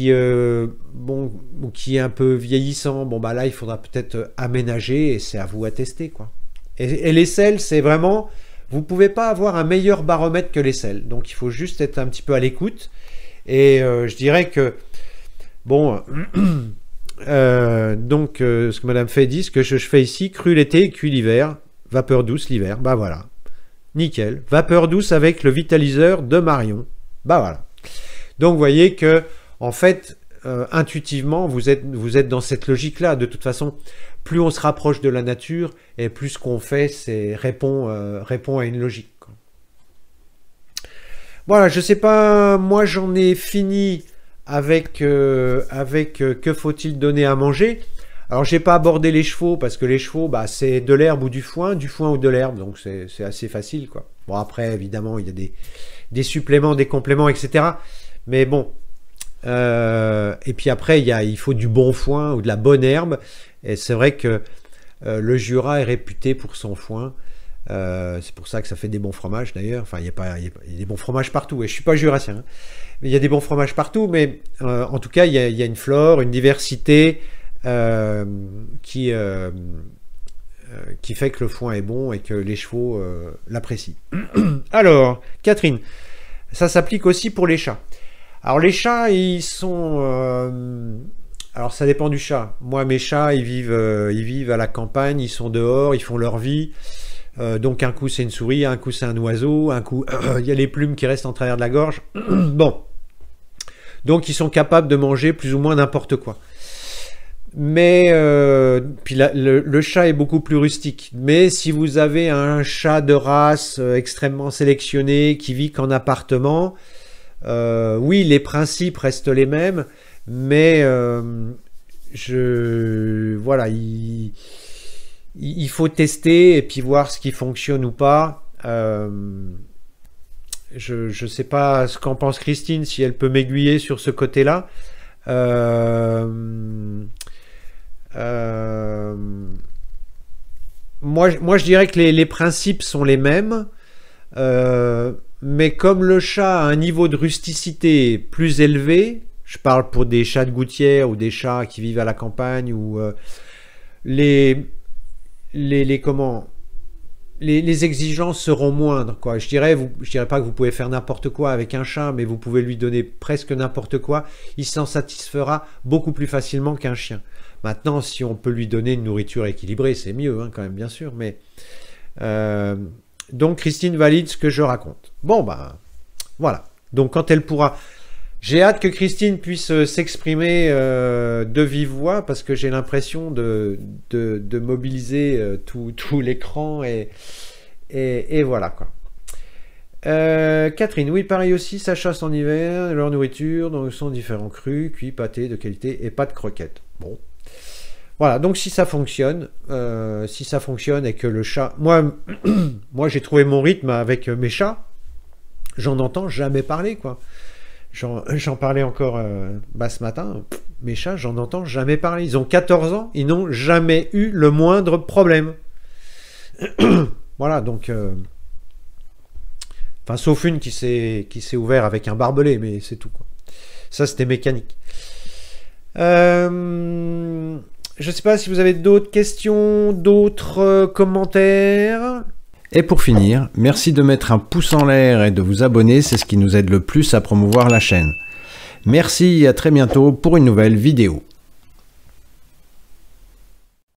est un peu vieillissant, bon bah là il faudra peut-être aménager et c'est à vous à tester, quoi. Et les selles, c'est vraiment, vous pouvez pas avoir un meilleur baromètre que les selles, donc il faut juste être un petit peu à l'écoute. Et je dirais que bon, donc ce que Madame Fay dit, ce que je fais ici, cru l'été, cuit l'hiver, vapeur douce l'hiver, bah voilà, nickel, vapeur douce avec le vitaliseur de Marion, bah voilà. Donc vous voyez que en fait, intuitivement, vous êtes dans cette logique-là. De toute façon, plus on se rapproche de la nature et plus ce qu'on fait, c'est répond à une logique, quoi. Voilà, je sais pas, moi j'en ai fini avec que faut-il donner à manger. Alors j'ai pas abordé les chevaux parce que les chevaux, bah, c'est de l'herbe ou du foin ou de l'herbe, donc c'est assez facile, quoi. Bon après évidemment il y a des suppléments, des compléments, etc. Mais bon, et puis après il faut du bon foin ou de la bonne herbe, et c'est vrai que le Jura est réputé pour son foin. C'est pour ça que ça fait des bons fromages d'ailleurs. Enfin, il y a des bons fromages partout. Et je suis pas jurassien, hein. Mais il y a des bons fromages partout. Mais en tout cas, il y a une flore, une diversité qui qui fait que le foin est bon et que les chevaux l'apprécient. Alors, Catherine, ça s'applique aussi pour les chats. Alors les chats, ils sont... alors ça dépend du chat. Moi, mes chats, ils vivent à la campagne, ils sont dehors, ils font leur vie. Donc un coup c'est une souris, un coup c'est un oiseau, un coup il y a les plumes qui restent en travers de la gorge. Bon. Donc ils sont capables de manger plus ou moins n'importe quoi. Mais puis le chat est beaucoup plus rustique. Mais si vous avez un chat de race extrêmement sélectionné qui vit qu'en appartement, oui, les principes restent les mêmes, mais voilà, il faut tester et puis voir ce qui fonctionne ou pas. Je sais pas ce qu'en pense Christine, si elle peut m'aiguiller sur ce côté-là. Moi, je dirais que les principes sont les mêmes, mais comme le chat a un niveau de rusticité plus élevé, je parle pour des chats de gouttière ou des chats qui vivent à la campagne, ou les exigences seront moindres, quoi. Je dirais pas que vous pouvez faire n'importe quoi avec un chat, mais vous pouvez lui donner presque n'importe quoi. Il s'en satisfera beaucoup plus facilement qu'un chien. Maintenant, si on peut lui donner une nourriture équilibrée, c'est mieux, hein, quand même, bien sûr. Mais donc, Christine valide ce que je raconte. Bon, ben, voilà. Donc, quand elle pourra... J'ai hâte que Christine puisse s'exprimer de vive voix, parce que j'ai l'impression de mobiliser tout l'écran et voilà, quoi. Catherine, oui, pareil aussi, ça chasse en hiver, leur nourriture, donc sont différents crus, cuits, pâtés de qualité et pas de croquettes. Bon. Voilà, donc si ça fonctionne et que le chat... Moi j'ai trouvé mon rythme avec mes chats, j'en entends jamais parler, quoi. J'en parlais encore ce matin. Mes chats, j'en entends jamais parler. Ils ont 14 ans, ils n'ont jamais eu le moindre problème. Voilà, donc... Enfin, sauf une qui s'est ouvert avec un barbelé, mais c'est tout, quoi. Ça, c'était mécanique. Je ne sais pas si vous avez d'autres questions, d'autres commentaires. Et pour finir, merci de mettre un pouce en l'air et de vous abonner, c'est ce qui nous aide le plus à promouvoir la chaîne. Merci et à très bientôt pour une nouvelle vidéo.